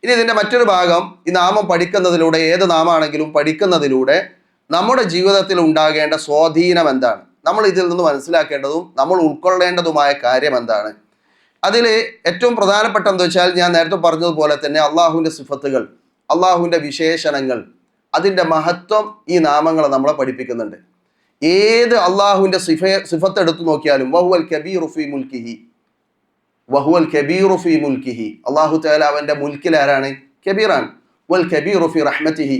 ഇനി ഇതിൻ്റെ മറ്റൊരു ഭാഗം, ഈ നാമം പഠിക്കുന്നതിലൂടെ, ഏത് നാമാണെങ്കിലും പഠിക്കുന്നതിലൂടെ നമ്മുടെ ജീവിതത്തിൽ ഉണ്ടാകേണ്ട സ്വാധീനം എന്താണ്, നമ്മൾ ഇതിൽ നിന്ന് മനസ്സിലാക്കേണ്ടതും നമ്മൾ ഉൾക്കൊള്ളേണ്ടതുമായ കാര്യം എന്താണ്? അതിൽ ഏറ്റവും പ്രധാനപ്പെട്ട എന്താ വെച്ചാൽ, ഞാൻ നേരത്തെ പറഞ്ഞതുപോലെ തന്നെ അള്ളാഹുവിൻ്റെ സിഫത്തുകൾ, അള്ളാഹുവിൻ്റെ വിശേഷണങ്ങൾ, അതിൻ്റെ മഹത്വം ഈ നാമങ്ങൾ നമ്മളെ പഠിപ്പിക്കുന്നുണ്ട്. ഏത് അള്ളാഹുവിൻ്റെ സിഫത്ത് എടുത്തു നോക്കിയാലും വഹുവൽ കബീറു ഫീ മുൽക്കിഹി, വഹുവൽ കബീറു ഫീ മുൽക്കിഹി, അള്ളാഹു തആല അവൻ്റെ മുൽക്കിൽ ആരാണ്? കബീറാണ്. വൽ കബീറു ഫീ റഹ്മതിഹി,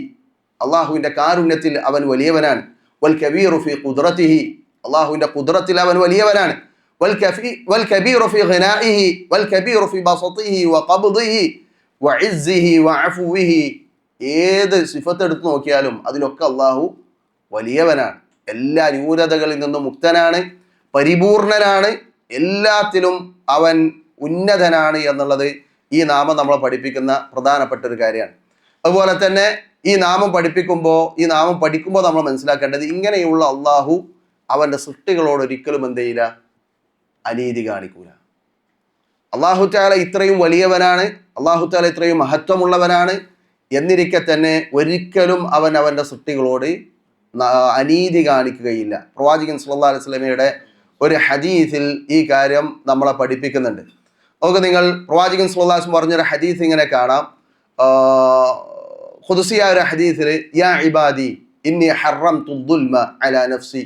അള്ളാഹുവിൻ്റെ കാരുണ്യത്തിൽ അവൻ വലിയവനാണ്. വൽ കബീറു ഫീ ഖുദ്റതിഹി, അള്ളാഹുവിൻ്റെ ഖുദ്റത്തിൽ അവൻ വലിയവനാണ്. വൽ കബീറു ഫീ ഖിനാഇഹി വൽ കബീറു ഫീ ബസതിഹി വഖബ്ദിഹി വഇസ്സിഹി വഅഫ്വിഹി. ഏത് സിഫത്ത് എടുത്തു നോക്കിയാലും അതിലൊക്കെ അള്ളാഹു വലിയവനാണ്, എല്ലാ ന്യൂനതകളിൽ നിന്നും മുക്തനാണ്, പരിപൂർണനാണ്, എല്ലാത്തിലും അവൻ ഉന്നതനാണ് എന്നുള്ളത് ഈ നാമം നമ്മളെ പഠിപ്പിക്കുന്ന പ്രധാനപ്പെട്ട ഒരു കാര്യമാണ്. അതുപോലെ തന്നെ ഈ നാമം പഠിക്കുമ്പോൾ നമ്മൾ മനസ്സിലാക്കേണ്ടത് ഇങ്ങനെയുള്ള അള്ളാഹു അവൻ്റെ സൃഷ്ടികളോട് ഒരിക്കലും എന്ത് ചെയ്യില്ല, അനീതി കാണിക്കൂല. അള്ളാഹു തആല ഇത്രയും വലിയവനാണ്, അള്ളാഹു തആല ഇത്രയും മഹത്വമുള്ളവനാണ് എന്നിരിക്കെ തന്നെ ഒരിക്കലും അവൻ്റെ സൃഷ്ടികളോട് അനീതി കാണിക്കുകയില്ല. പ്രവാചകൻ സല്ലല്ലാഹു അലൈഹി വസല്ലമയുടെ ഒരു ഹദീസിൽ ഈ കാര്യം നമ്മളെ പഠിപ്പിക്കുന്നുണ്ട്. നമുക്ക് നിങ്ങൾ പ്രവാചകൻ സല്ലല്ലാഹു അലൈഹി വസല്ലം പറഞ്ഞൊരു ഹദീസ് ഇങ്ങനെ കാണാം. ഖുദ്സിയായ ഒരു ഹദീസിൽ, യാ ഇബാദി ഇന്നി ഹറംതു ദുൽമ അലാ നഫ്സി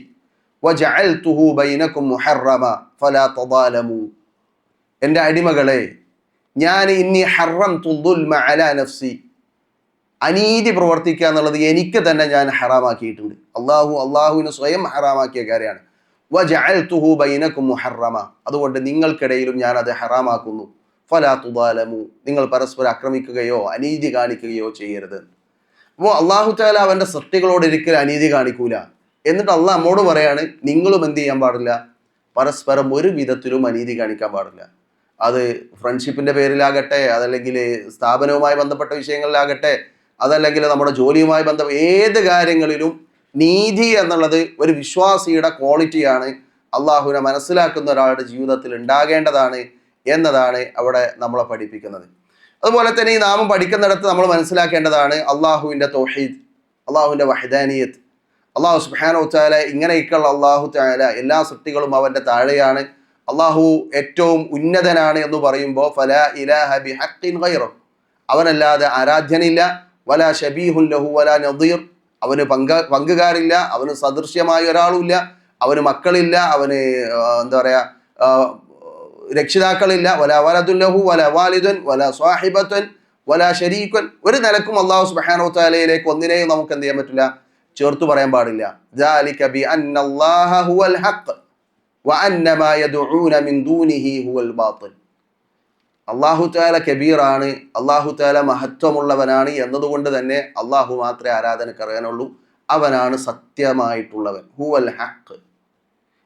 വജഅൽതുഹു ബൈനകും മുഹറമ ഫലാ തദാലമു. എൻ്റെ അടിമകളെ, ഞാൻ ഇന്നി ഹറംതു ദുൽമ അലാ നഫ്സി, അനീതി പ്രവർത്തിക്കുക എന്നുള്ളത് എനിക്ക് തന്നെ ഞാൻ ഹറാമാക്കിയിട്ടുണ്ട്. അള്ളാഹുവിന് സ്വയം ഹറാമാക്കിയ കാര്യമാണ്. വജഅൽതുഹു ബൈനകും മുഹറമ, അതുകൊണ്ട് നിങ്ങൾക്കിടയിലും ഞാൻ അത് ഹറാമാക്കുന്നു. ഫലാ തുദാലമു, നിങ്ങൾ പരസ്പരം ആക്രമിക്കുകയോ അനീതി കാണിക്കുകയോ ചെയ്യരുത്. അപ്പോൾ അള്ളാഹു തആല അവൻ്റെ സൃഷ്ടികളോട് ഒരിക്കലും അനീതി കാണിക്കൂല. എന്നിട്ട് അള്ളാഹ് നമ്മോട് പറയാണ്, നിങ്ങളും എന്ത് ചെയ്യാൻ പാടില്ല, പരസ്പരം ഒരു വിധത്തിലും അനീതി കാണിക്കാൻ പാടില്ല. അത് ഫ്രണ്ട്ഷിപ്പിൻ്റെ പേരിലാകട്ടെ, അതല്ലെങ്കിൽ സ്ഥാപനവുമായി ബന്ധപ്പെട്ട വിഷയങ്ങളിലാകട്ടെ, അതല്ലെങ്കിൽ നമ്മുടെ ജോലിയുമായി ബന്ധപ്പെട്ട ഏത് കാര്യങ്ങളിലും നീതി എന്നുള്ളത് ഒരു വിശ്വാസിയുടെ ക്വാളിറ്റിയാണ്. അള്ളാഹുവിനെ മനസ്സിലാക്കുന്ന ഒരാളുടെ ജീവിതത്തിൽ ഉണ്ടാകേണ്ടതാണ് എന്നതാണ് അവിടെ നമ്മളെ പഠിപ്പിക്കുന്നത്. അതുപോലെ തന്നെ ഈ നാമം പഠിക്കുന്നിടത്ത് നമ്മൾ മനസ്സിലാക്കേണ്ടതാണ് അള്ളാഹുവിൻ്റെ തൗഹീദ്, അള്ളാഹുവിൻ്റെ വഹ്ദാനിയത്ത്. അള്ളാഹു സുബ്ഹാനഹു വതആല ഇങ്ങനെയൊക്കെയുള്ള അള്ളാഹു തആല എല്ലാ സൃഷ്ടികളും അവൻ്റെ താഴെയാണ്, അള്ളാഹു ഏറ്റവും ഉന്നതനാണ് എന്ന് പറയുമ്പോൾ ഫലാ ഇലാഹ ബിഹഖ്ഖിൻ ഗൈറഹു, അവനല്ലാതെ ആരാധ്യനില്ല. വലാ ശബീഹുൻ ലഹു വലാ നദീർ, അവന് പങ്കുകാരില്ല, അവന് സദൃശ്യമായ ഒരാളുമില്ല, അവന് മക്കളില്ല, അവന് എന്താ പറയുക രക്ഷിതാക്കളില്ല. വലാ വലദുൻ ലഹു വലാ വാലിദുൻ വലാ സ്വാഹിബത്തുൻ വലാ ശരീകുൻ, ഒരു നിലക്കും അല്ലാഹു സുബ്ഹാനഹു വതആലയിലേക്ക് ഒന്നിനെയും നമുക്ക് എന്ത് ചെയ്യാൻ പറ്റില്ല, ചേർത്ത് പറയാൻ പാടില്ല. ദാലിക ബിഅന്നല്ലാഹ ഹുവൽ ഹഖ് വഅന്ന മാ യദ്ഊന മിൻ ദൂനിഹി ഹുവൽ ബാത്തിൽ. അല്ലാഹു തആല കബീറാണ്, അല്ലാഹു തആല മഹത്വമുള്ളവനാണ് എന്നതുകൊണ്ട് തന്നെ അല്ലാഹു മാത്രമേ ആരാധനക്കറിയാനുള്ളൂ, അവനാണ് സത്യമായിട്ടുള്ളവൻ, ഹുവൽ ഹഖ്.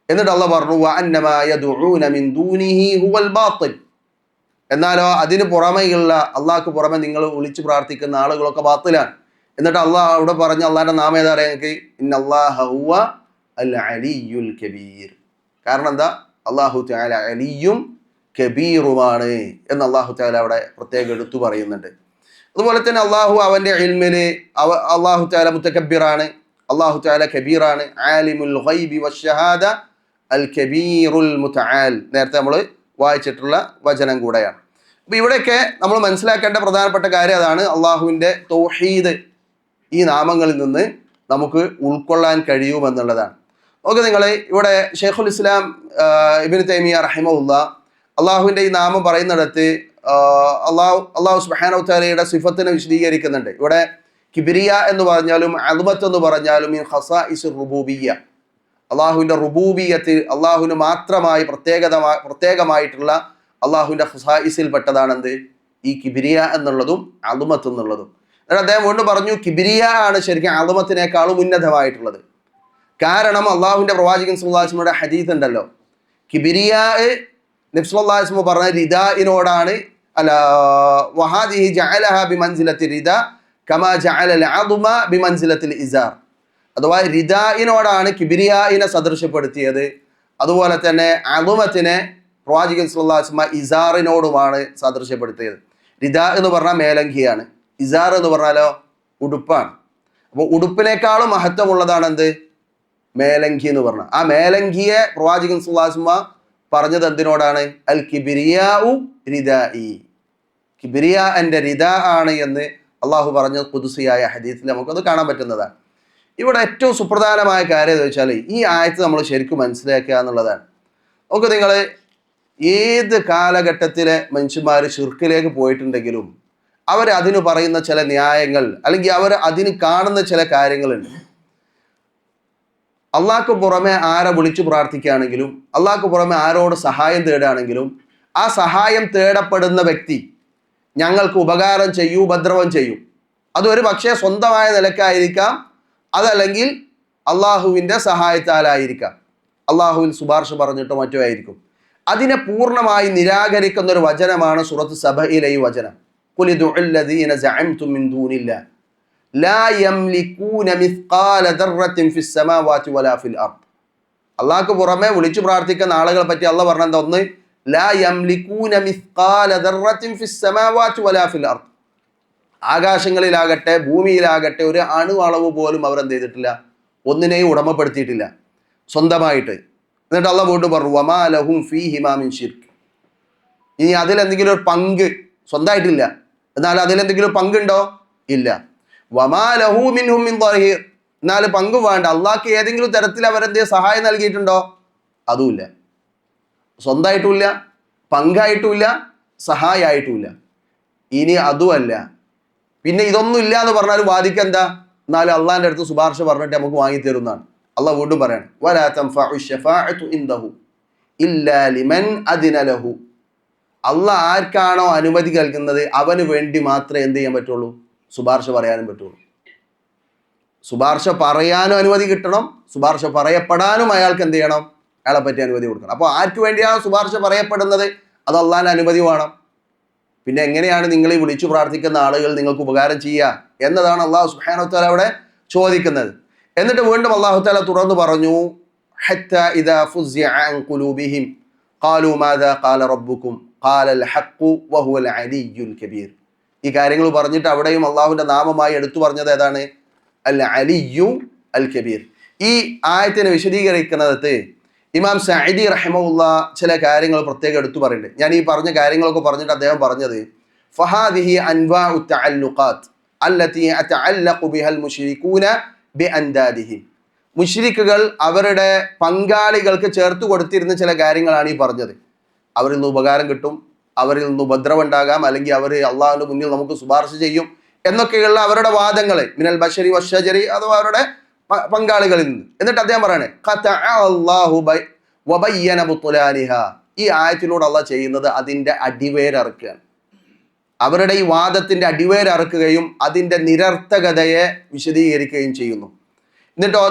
എന്നിട്ട് അല്ലാഹു പറഞ്ഞു വഅന്ന മാ യദ്ഊന മിൻ ദൂനിഹി ഹുവൽ ബാത്തിൽ. എന്നാലോ അതിന് പുറമെയുള്ള, അള്ളാഹ്ക്ക് പുറമെ നിങ്ങൾ വിളിച്ചു പ്രാർത്ഥിക്കുന്ന ആളുകളൊക്കെ ബാത്തിലാണ്. എന്നിട്ട് അള്ളാഹ് അവിടെ പറഞ്ഞ അള്ളാഹിന്റെ നാമം ഏതാ അറിയാമെങ്കിൽ ഇന്നല്ലാഹ ഹുവ അൽ അലിയുൽ കബീർ. കാരണം എന്താ, അല്ലാഹു തആല അലിയും കബീറുമാണ് എന്ന് അല്ലാഹു തആല അവിടെ പ്രത്യേകം എടുത്തു പറയുന്നുണ്ട്. അതുപോലെ തന്നെ അള്ളാഹു അവൻ്റെ ഇൽമില് അല്ലാഹു തആല മുതകബ്ബിറാണ്, അല്ലാഹു തആല കബീറാണ്. ആലിമുൽ ഗൈബി വശഹാദ അൽ കബീറുൽ മുതആൽ, നേരത്തെ നമ്മൾ വായിച്ചിട്ടുള്ള വചനം കൂടെയാണ്. അപ്പോൾ ഇവിടെയൊക്കെ നമ്മൾ മനസ്സിലാക്കേണ്ട പ്രധാനപ്പെട്ട കാര്യം അതാണ്, അള്ളാഹുവിൻ്റെ തൗഹീദ് ഈ നാമങ്ങളിൽ നിന്ന് നമുക്ക് ഉൾക്കൊള്ളാൻ കഴിയുമെന്നുള്ളതാണ്. ഓക്കെ, നിങ്ങൾ ഇവിടെ ഷെയ്ഖുൽ ഇസ്ലാം ഇബ്നു തൈമിയ്യ റഹിമഹുല്ലാഹ് അള്ളാഹുവിൻ്റെ ഈ നാമം പറയുന്നിടത്ത് അള്ളാഹു സുബ്ഹാനഹു വതആലയുടെ സിഫത്തിനെ വിശദീകരിക്കുന്നുണ്ട്. ഇവിടെ കിബ്രിയ എന്ന് പറഞ്ഞാലും അദ്മത്ത് എന്ന് പറഞ്ഞാലും മിൻ ഖസാഇസിർ റുബൂബിയ്യ, അള്ളാഹുവിൻ്റെ റുബൂബിയത്ത്, അള്ളാഹുവിന് മാത്രമായി പ്രത്യേകമായിട്ടുള്ള അള്ളാഹുവിൻ്റെ ഖസാഇസിൽ പെട്ടതാണെന്ത്, ഈ കിബ്രിയ എന്നുള്ളതും അദ്മത്ത് എന്നുള്ളതും. എന്നിട്ട് അദ്ദേഹം വീണ്ടും പറഞ്ഞു കിബ്രിയ ആണ് ശരിക്കും അദ്മത്തിനേക്കാളും ഉന്നതമായിട്ടുള്ളത്. കാരണം അള്ളാഹുവിൻ്റെ പ്രവാചകൻ സല്ലല്ലാഹു അലൈഹി വസല്ലമയുടെ ഹദീസ് ഉണ്ടല്ലോ, കിബ്രിയ നബി സല്ലല്ലാഹു അലൈഹി വസല്ലം പറഞ്ഞ റിദാഇനോടാണ്, അല്ല വഹാദിഹി ജഅലഹ ബിമൻസിലത്തി റിദാ കമാ ജഅലൽ അദ്മ ബിമൻസിലത്തിൽ ഇസാർ. അഥവാ റിദാഇനോടാണ് കിബ്രിയായിനെ സദൃശ്യപ്പെടുത്തിയത്. അതുപോലെ തന്നെ അദ്മത്തിനെ പ്രവാചകൻ സല്ലല്ലാഹു അലൈഹി വസല്ലം ഇസാറിനോടുമാണ് സദൃശ്യപ്പെടുത്തിയത്. റിദാ എന്ന് പറഞ്ഞാൽ മേലങ്കിയാണ്, ഇസാർ എന്ന് പറഞ്ഞാലോ ഉടുപ്പാണ്. അപ്പോൾ ഉടുപ്പിനേക്കാളും മഹത്വമുള്ളതാണ് എന്ത്, മേലങ്കി എന്ന് പറഞ്ഞാൽ. ആ മേലങ്കിയെ പ്രവാചകൻ സല്ലല്ലാഹു അലൈഹി വസല്ലം പറഞ്ഞത് എന്തിനോടാണ്, അൽ കിബ്രിയാഉ റിദാഇ, കിബ്രിയ എൻ്റെ റിദാ ആണ് എന്ന് അള്ളാഹു പറഞ്ഞ ഖുദ്സിയായ ഹദീസിൽ നമുക്കത് കാണാൻ പറ്റുന്നതാണ്. ഇവിടെ ഏറ്റവും സുപ്രധാനമായ കാര്യം എന്ന് വെച്ചാൽ ഈ ആയത്ത് നമ്മൾ ശരിക്കും മനസ്സിലാക്കുക എന്നുള്ളതാണ്. നമുക്ക് നിങ്ങൾ ഏത് കാലഘട്ടത്തിലെ മനുഷ്യന്മാർ ശിർക്കിലേക്ക് പോയിട്ടുണ്ടെങ്കിലും അവർ അതിന് പറയുന്ന ചില ന്യായങ്ങൾ, അല്ലെങ്കിൽ അവർ അതിന് കാണുന്ന ചില കാര്യങ്ങളുണ്ട്. അള്ളാഹ്ക്ക് പുറമെ ആരെ വിളിച്ചു പ്രാർത്ഥിക്കുകയാണെങ്കിലും, അള്ളാഹ്ക്ക് പുറമെ ആരോട് സഹായം തേടുകയാണെങ്കിലും, ആ സഹായം തേടപ്പെടുന്ന വ്യക്തി ഞങ്ങൾക്ക് ഉപകാരം ചെയ്യൂ, ഉപദ്രവം ചെയ്യും. അതൊരു പക്ഷേ സ്വന്തമായ നിലക്കായിരിക്കാം, അതല്ലെങ്കിൽ അള്ളാഹുവിൻ്റെ സഹായത്താലായിരിക്കാം, അള്ളാഹുവിൽ ശുപാർശ പറഞ്ഞിട്ടോ മറ്റോ ആയിരിക്കും. അതിനെ പൂർണ്ണമായി നിരാകരിക്കുന്ന ഒരു വചനമാണ് സൂറത്ത് സബയിലെ ഈ വചനം. ഖുൽ ഉദ്ഉൽ ലദീന സഅംതും മിൻ ദൂനില്ലാഹ് ലാ യംലികൂന മിസ്ഖാല ദർറത്തിൻ ഫിസ് സമാവാതി വലാ ഫിൽ അർദ്. അള്ളാഹ്ക്ക് പുറമെ വിളിച്ചു പ്രാർത്ഥിക്കുന്ന ആളുകളെ പറ്റി അള്ളാഹ് പറഞ്ഞത് ഒന്ന്, ലാ യംലികൂന മിസ്ഖാല ദർറത്തിൻ ഫിസ് സമാവാതി വലാ ഫിൽ അർദ്. ആകാശങ്ങളിലാകട്ടെ ഭൂമിയിലാകട്ടെ ഒരു അണു അളവ് പോലും അവർ എന്ത് ചെയ്തിട്ടില്ല, ഒന്നിനെയും ഉടമപ്പെടുത്തിയിട്ടില്ല സ്വന്തമായിട്ട്. എന്നിട്ട് അള്ളാഹ് വീണ്ടും പറഞ്ഞു വമാ ലഹും ഫീഹിമാ മിൻ ശിർക്ക്. ഇനി അതിലെന്തെങ്കിലും ഒരു പങ്ക്, സ്വന്തമായിട്ടില്ല എന്നാൽ അതിലെന്തെങ്കിലും പങ്കുണ്ടോ? ഇല്ല. വമാ ലഹു മിൻഹും മിൻ ദഹീർ. എന്നാൽ പങ്ക് വേണ്ട, അള്ളാഹ്ക്ക് ഏതെങ്കിലും തരത്തിൽ അവരെന്തെങ്കിലും സഹായം നൽകിയിട്ടുണ്ടോ? അതുമില്ല. സ്വന്തമായിട്ടുമില്ല, പങ്കായിട്ടുമില്ല, സഹായമായിട്ടുമില്ല. ഇനി അതുമല്ല, പിന്നെ ഇതൊന്നും ഇല്ല എന്ന് പറഞ്ഞാൽ വാദിക്കെന്താ? എന്നാലും അള്ളാഹിൻ്റെ അടുത്ത് ശുപാർശ പറഞ്ഞിട്ട് നമുക്ക് വാങ്ങിത്തരുന്നതാണ്. അള്ളാഹ് വീണ്ടും പറയാണ് വലാ തൻഫഉ ശഫാഅതു ഇൻദഹു ഇല്ലാ ലിമൻ അദിന ലഹു. അള്ളാഹ് ആർക്കാണോ അനുമതി നൽകുന്നത് അവന് വേണ്ടി മാത്രമേ എന്ത് ചെയ്യാൻ പറ്റുള്ളൂ? ശുപാർശ പറയാനും പറ്റുള്ളൂ. ശുപാർശ പറയാനും അനുമതി കിട്ടണം, ശുപാർശ പറയപ്പെടാനും അയാൾക്ക് എന്ത് ചെയ്യണം? അയാളെ പറ്റി അനുമതി കൊടുക്കണം. അപ്പോൾ ആർക്ക് വേണ്ടിയാണ് ശുപാർശ പറയപ്പെടുന്നത്? അത് അള്ളാഹിൻ്റെ അനുമതി വേണം. പിന്നെ എങ്ങനെയാണ് നിങ്ങൾ ഈ വിളിച്ചു പ്രാർത്ഥിക്കുന്ന ആളുകൾ നിങ്ങൾക്ക് ഉപകാരം ചെയ്യുക എന്നതാണ് അള്ളാഹു സുബ്ഹാനഹു വ തആല അവിടെ ചോദിക്കുന്നത്. എന്നിട്ട് വീണ്ടും അള്ളാഹു തആല തുറന്നു പറഞ്ഞു ഹത്താ ഇദാ ഫുസിഅ അൻ ഖുലൂബിഹിം ഖാലൂ മാദാ ഖാല റബ്ബുക്കും ഖാലൽ ഹഖ്ഖു വഹുവൽ അലിയ്യുൽ കബീർ. ഈ കാര്യങ്ങൾ പറഞ്ഞിട്ട് അവിടെയും അള്ളാഹുവിൻ്റെ നാമമായി എടുത്തു പറഞ്ഞത് ഏതാണ്? അൽ അലിയ്യു അൽ കബീർ. ഈ ആയത്തിനെ വിശദീകരിക്കുന്നത് ഇമാം സഅദി റഹിമഹുല്ലാ ചില കാര്യങ്ങൾ പ്രത്യേകം എടുത്തു പറയുന്നുണ്ട്. ഞാൻ ഈ പറഞ്ഞ കാര്യങ്ങളൊക്കെ പറഞ്ഞിട്ട് അദ്ദേഹം പറഞ്ഞത് ഫഹാദിഹി അൻവാഉ തഅല്ലുഖാത്ത് അല്ലതി യതഅല്ലഖു ബിഹൽ മുശ്രികൂന ബിഅൻദാദിഹിം. മുശ്രിക്കുകൾ അവരുടെ പങ്കാളികൾക്ക് ചേർത്ത് കൊടുത്തിരുന്ന ചില കാര്യങ്ങളാണ് ഈ പറഞ്ഞത്. അവരിൽ നിന്ന് ഉപകാരം കിട്ടും, അവരിൽ നിന്ന് ഉപദ്രവം ഉണ്ടാകാം, അല്ലെങ്കിൽ അവർ അള്ളാഹുവിൻ്റെ മുന്നിൽ നമുക്ക് ശുപാർശ ചെയ്യും എന്നൊക്കെയുള്ള അവരുടെ വാദങ്ങൾ മിനൽ ബശരി വശജരി അഥവാ അവരുടെ പങ്കാളികളിൽ നിന്ന്. എന്നിട്ട് അദ്ദേഹം പറയണേ ഈ ആയത്തിലൂടെ അള്ളാഹ് ചെയ്യുന്നത് അതിൻ്റെ അടിവേരറുക്കുകയാണ്. അവരുടെ ഈ വാദത്തിന്റെ അടിവേരറുക്കുകയും അതിൻ്റെ നിരർത്ഥകതയെ വിശദീകരിക്കുകയും ചെയ്യുന്നു. എന്നിട്ടോ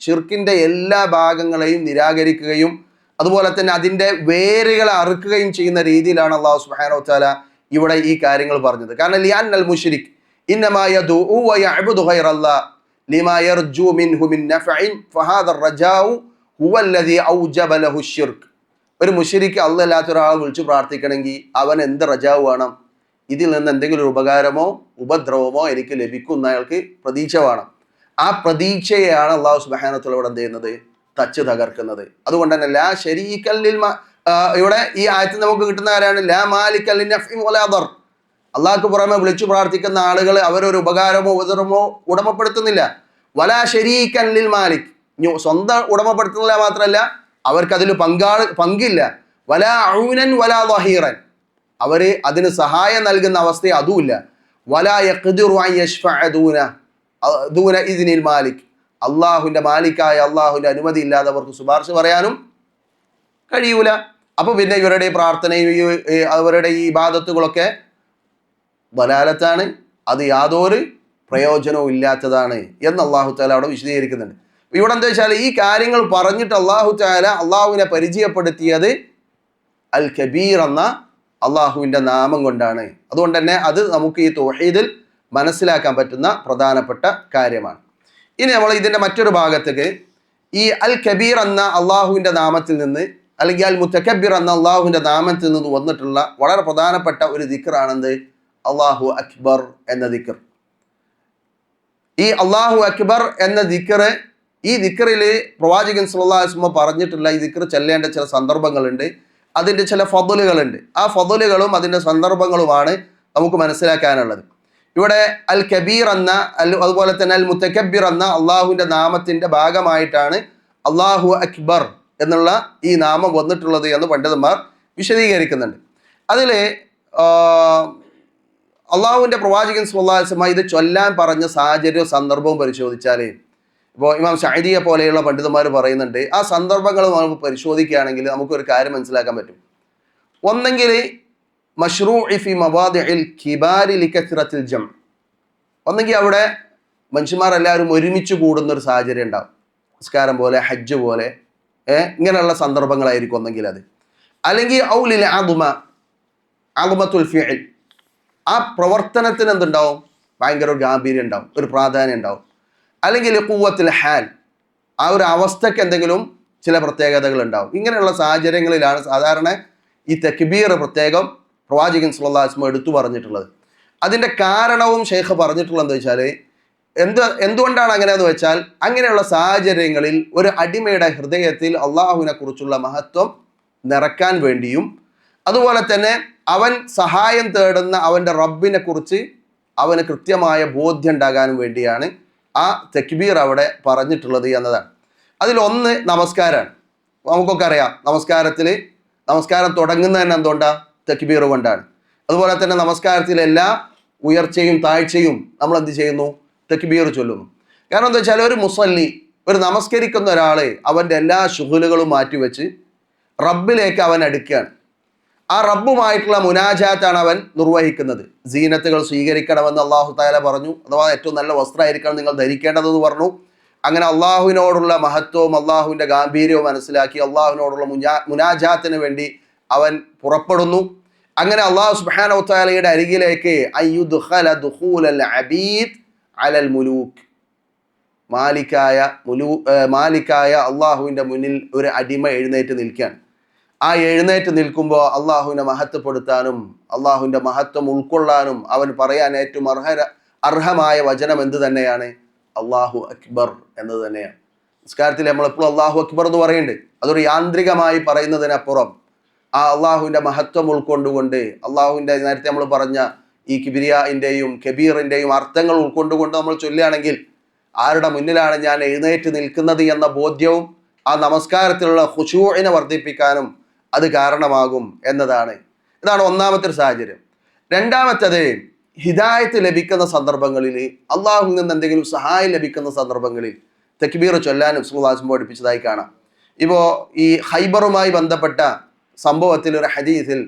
ഷിർക്കിന്റെ എല്ലാ ഭാഗങ്ങളെയും നിരാകരിക്കുകയും അതുപോലെ തന്നെ അതിൻ്റെ വേരുകളെ അറുക്കുകയും ചെയ്യുന്ന രീതിയിലാണ് അല്ലാഹു സുബ്ഹാനഹു വ തആല ഇവിടെ ഈ കാര്യങ്ങൾ പറഞ്ഞത്. കാരണം ലിഅന്നൽ മുശ്രിക് ഇന്നമാ യദഉ വ യഅബുദു ഗൈറല്ലാഹ് ലിമാ യർജു മിൻഹു മിൻ നഫഇൻ ഫഹാദ റജാഉ ഹുവല്ലദീ ഔജബ ലഹു ശിർക്ക്. ഒരു മുശ്രിക് അല്ലാഹ് അല്ലാത്ത ഒരാളെ വിളിച്ചു പ്രാർത്ഥിക്കണമെങ്കിൽ അവൻ എന്ത് റജാവ് വേണം? ഇതിൽ നിന്ന് എന്തെങ്കിലും ഒരു ഉപകാരമോ ഉപദ്രവമോ എനിക്ക് ലഭിക്കുന്ന അയാൾക്ക് പ്രതീക്ഷ വേണം. ആ പ്രതീക്ഷയെയാണ് അല്ലാഹു സുബ്ഹാനഹു വ തആല ഇവിടെ എന്ത് ചെയ്യുന്നത്? തച്ച് തകർക്കുന്നത്. അതുകൊണ്ട് തന്നെ ലാ ശരീക ലിൽ ഇവിടെ ഈ ആയത്തിൽ നമുക്ക് കിട്ടുന്ന കാര്യമാണ് ലാ മാലിക ലിൻ നഫ്ഇ വലാ ദർ. അള്ളാഹ്ക്ക് പുറമെ വിളിച്ചു പ്രാർത്ഥിക്കുന്ന ആളുകൾ അവരൊരു ഉപകാരമോ ഉപദ്രവമോ ഉടമപ്പെടുത്തുന്നില്ല. വലാ ശരീകൻ ലിൽ മാലിക്, സ്വന്തം ഉടമപ്പെടുത്തുന്നില്ല മാത്രമല്ല അവർക്കതിൽ പങ്കില്ല. വലാ ഔനൻ വലാ ദഹീറൻ, അവര് അതിന് സഹായം നൽകുന്ന അവസ്ഥ അതുമില്ല. വലാ യഖ്ദിറു അൻ യശ്ഫഅ ദൂന ഇദ്നിൽ മാലിക്, അള്ളാഹുവിൻ്റെ മാലിക്കായ അള്ളാഹുവിൻ്റെ അനുമതി ഇല്ലാതെ അവർക്ക് ശുപാർശ പറയാനും കഴിയൂല. അപ്പൊ പിന്നെ ഇവരുടെ പ്രാർത്ഥനയും അവരുടെ ഈ ഇബാദത്തുകളൊക്കെ ദലാലത്താണ്, അത് യാതൊരു പ്രയോജനവും ഇല്ലാത്തതാണ് എന്ന് അല്ലാഹു തആല അവിടെ വിശദീകരിക്കുന്നുണ്ട്. ഇവിടെ എന്താ വെച്ചാൽ ഈ കാര്യങ്ങൾ പറഞ്ഞിട്ട് അല്ലാഹു തആല അള്ളാഹുവിനെ പരിചയപ്പെടുത്തിയത് അൽ കബീർ എന്ന അള്ളാഹുവിൻ്റെ നാമം കൊണ്ടാണ്. അതുകൊണ്ട് തന്നെ അത് നമുക്ക് ഈ തൗഹീദിൽ മനസ്സിലാക്കാൻ പറ്റുന്ന പ്രധാനപ്പെട്ട കാര്യമാണ്. ഇനി നമ്മൾ ഇതിൻ്റെ മറ്റൊരു ഭാഗത്തേക്ക് ഈ അൽ കബീർ എന്ന അള്ളാഹുവിൻ്റെ നാമത്തിൽ നിന്ന് അല്ലെങ്കിൽ അൽ മുതകബ്ബിർ എന്ന അള്ളാഹുവിൻ്റെ നാമത്തിൽ നിന്ന് വന്നിട്ടുള്ള വളരെ പ്രധാനപ്പെട്ട ഒരു ദിക്റാണെന്ത്? അള്ളാഹു അക്ബർ എന്ന ദിക്ർ. ഈ അള്ളാഹു അക്ബർ എന്ന ദിക്ർ, ഈ ദിക്റിൽ പ്രവാചകൻ സല്ലല്ലാഹു അലൈഹി വസല്ലം പറഞ്ഞിട്ടുള്ള ഈ ദിക്ർ ചെല്ലേണ്ട ചില സന്ദർഭങ്ങളുണ്ട്, അതിൻ്റെ ചില ഫضലുകളുണ്ട്. ആ ഫضലുകളും അതിൻ്റെ സന്ദർഭങ്ങളുമാണ് നമുക്ക് മനസ്സിലാക്കാനുള്ളത്. ഇവിടെ അൽ കബീർ എന്ന അതുപോലെ തന്നെ അൽ മുതകബ്ബിർ എന്ന അള്ളാഹുവിൻ്റെ നാമത്തിൻ്റെ ഭാഗമായിട്ടാണ് അള്ളാഹു അക്ബർ എന്നുള്ള ഈ നാമം വന്നിട്ടുള്ളത് എന്ന് പണ്ഡിതന്മാർ വിശദീകരിക്കുന്നുണ്ട്. അതിൽ അള്ളാഹുവിൻ്റെ പ്രവാചകൻ സ്വല്ലല്ലാഹു അലൈഹി വസല്ലം ഇത് ചൊല്ലാൻ പറഞ്ഞ സാഹചര്യവും സന്ദർഭവും പരിശോധിച്ചാൽ, ഇപ്പോൾ ഇമാം ശഅദിയെ പോലെയുള്ള പണ്ഡിതന്മാർ പറയുന്നുണ്ട്, ആ സന്ദർഭങ്ങൾ നമുക്ക് പരിശോധിക്കുകയാണെങ്കിൽ നമുക്കൊരു കാര്യം മനസ്സിലാക്കാൻ പറ്റും. ഒന്നെങ്കിൽ മശ്റൂഇ ഫി മവാദിഇൽ കിബാരി ലികസ്റത്തിൽ ജം, ഒന്നെങ്കിൽ അവിടെ മനുഷ്യന്മാരെല്ലാവരും ഒരുമിച്ച് കൂടുന്നൊരു സാഹചര്യം ഉണ്ടാവും, നിസ്കാരം പോലെ ഹജ്ജ് പോലെ ഇങ്ങനെയുള്ള സന്ദർഭങ്ങളായിരിക്കും ഒന്നെങ്കിൽ അത്. അല്ലെങ്കിൽ ഔലിൽ ആദുമത്തുൽ ഫിഅൽ, ആ പ്രവർത്തനത്തിന് എന്തുണ്ടാവും, ഭയങ്കര ഒരു ഗാംഭീര്യം ഉണ്ടാവും, ഒരു പ്രാധാന്യം ഉണ്ടാവും. അല്ലെങ്കിൽ ഖുവ്വത്തുൽ ഹാൽ, ആ ഒരു അവസ്ഥയ്ക്ക് എന്തെങ്കിലും ചില പ്രത്യേകതകൾ ഉണ്ടാവും. ഇങ്ങനെയുള്ള സാഹചര്യങ്ങളിലാണ് സാധാരണ ഈ തക്ബീർ പ്രത്യേകം പ്രവാചകൻ സല്ലല്ലാഹു അലൈഹി വസല്ലം എടുത്തു പറഞ്ഞിട്ടുള്ളത്. അതിൻ്റെ കാരണവും ഷെയ്ഖ് പറഞ്ഞിട്ടുള്ളത് എന്താ വെച്ചാൽ, എന്തുകൊണ്ടാണ് അങ്ങനെയെന്ന് വെച്ചാൽ, അങ്ങനെയുള്ള സാഹചര്യങ്ങളിൽ ഒരു അടിമയുടെ ഹൃദയത്തിൽ അള്ളാഹുവിനെ കുറിച്ചുള്ള മഹത്വം നിറക്കാൻ വേണ്ടിയും അതുപോലെ തന്നെ അവൻ സഹായം തേടുന്ന അവൻ്റെ റബ്ബിനെ കുറിച്ച് അവന് കൃത്യമായ ബോധ്യം ഉണ്ടാകാനും വേണ്ടിയാണ് ആ തക്ബീർ അവിടെ പറഞ്ഞിട്ടുള്ളത് എന്നതാണ്. അതിലൊന്ന് നമസ്കാരമാണ്. നമുക്കൊക്കെ അറിയാം, നമസ്കാരം തുടങ്ങുന്നത് തന്നെ എന്തുകൊണ്ടാണ്? തക്ബീർ കൊണ്ടാണ്. അതുപോലെ തന്നെ നമസ്കാരത്തിലെ എല്ലാ ഉയർച്ചയും താഴ്ചയും നമ്മൾ എന്ത് ചെയ്യുന്നു? തക്ബീർ ചൊല്ലുന്നു. കാരണം എന്താ വെച്ചാൽ, ഒരു മുസല്ലി, ഒരു നമസ്കരിക്കുന്ന ഒരാൾ അവൻ്റെ എല്ലാ ശുഗലുകളും മാറ്റിവെച്ച് റബ്ബിലേക്ക് അവൻ അടുക്കുകയാണ്. ആ റബ്ബുമായിട്ടുള്ള മുനാജാത്താണ് അവൻ നിർവഹിക്കുന്നത്. സീനത്തുകൾ സ്വീകരിക്കണമെന്ന് അള്ളാഹു തആല പറഞ്ഞു, അഥവാ ഏറ്റവും നല്ല വസ്ത്രമായിരിക്കണം നിങ്ങൾ ധരിക്കേണ്ടതെന്ന് പറഞ്ഞു. അങ്ങനെ അള്ളാഹുവിനോടുള്ള മഹത്വവും അള്ളാഹുവിൻ്റെ ഗാംഭീര്യവും മനസ്സിലാക്കി അള്ളാഹുവിനോടുള്ള മുനാജാത്തിന് വേണ്ടി അവൻ പുറപ്പെടുന്നു. അങ്ങനെ അള്ളാഹു സുബ്ഹാനഹു വതആലയുടെ അരികിലേക്ക് അയ്യുദ്ഖല ദുഖൂലൽ അബീദ് അലൽ മുലൂക്ക്, മാലിക്കായ അള്ളാഹുവിൻ്റെ മുന്നിൽ ഒരു അടിമ എഴുന്നേറ്റ് നിൽക്കുകയാണ്. ആ എഴുന്നേറ്റ് നിൽക്കുമ്പോൾ അള്ളാഹുവിനെ മഹത്വപ്പെടുത്താനും അള്ളാഹുവിൻ്റെ മഹത്വം ഉൾക്കൊള്ളാനും അവൻ പറയാൻ ഏറ്റവും അർഹമായ വചനം എന്ത് തന്നെയാണ്? അള്ളാഹു അക്ബർ എന്നത് തന്നെയാണ്. നിസ്കാരത്തിൽ നമ്മളെപ്പോഴും അള്ളാഹു അക്ബർ എന്ന് പറയുന്നുണ്ട്. അതൊരു യാന്ത്രികമായി പറയുന്നതിനപ്പുറം ആ അള്ളാഹുവിൻ്റെ മഹത്വം ഉൾക്കൊണ്ടുകൊണ്ട്, അള്ളാഹുവിൻ്റെ നേരത്തെ നമ്മൾ പറഞ്ഞ ഈ കിബിരിയാൻ്റെയും കബീറിൻ്റെയും അർത്ഥങ്ങൾ ഉൾക്കൊണ്ടുകൊണ്ട് നമ്മൾ ചൊല്ലുകയാണെങ്കിൽ ആരുടെ മുന്നിലാണ് ഞാൻ എഴുന്നേറ്റ് നിൽക്കുന്നത് എന്ന ബോധ്യവും ആ നമസ്കാരത്തിലുള്ള ഖുശൂഇനെ വർദ്ധിപ്പിക്കാനും അത് കാരണമാകും എന്നതാണ്. ഇതാണ് ഒന്നാമത്തെ ഒരു സാഹചര്യം. രണ്ടാമത്തേത്, ഹിദായത്ത് ലഭിക്കുന്ന സന്ദർഭങ്ങളിൽ, അള്ളാഹുവിൽ നിന്ന് എന്തെങ്കിലും സഹായം ലഭിക്കുന്ന സന്ദർഭങ്ങളിൽ തക്ബീർ ചൊല്ലാനും റസൂലുള്ളാഹി സ്വല്ലല്ലാഹു അലൈഹി വസല്ലം പഠിപ്പിച്ചതായി കാണാം. ഇപ്പോൾ ഈ ഖൈബറുമായി ബന്ധപ്പെട്ട സംഭവത്തിൽ ഒരു ഹദീസിൽ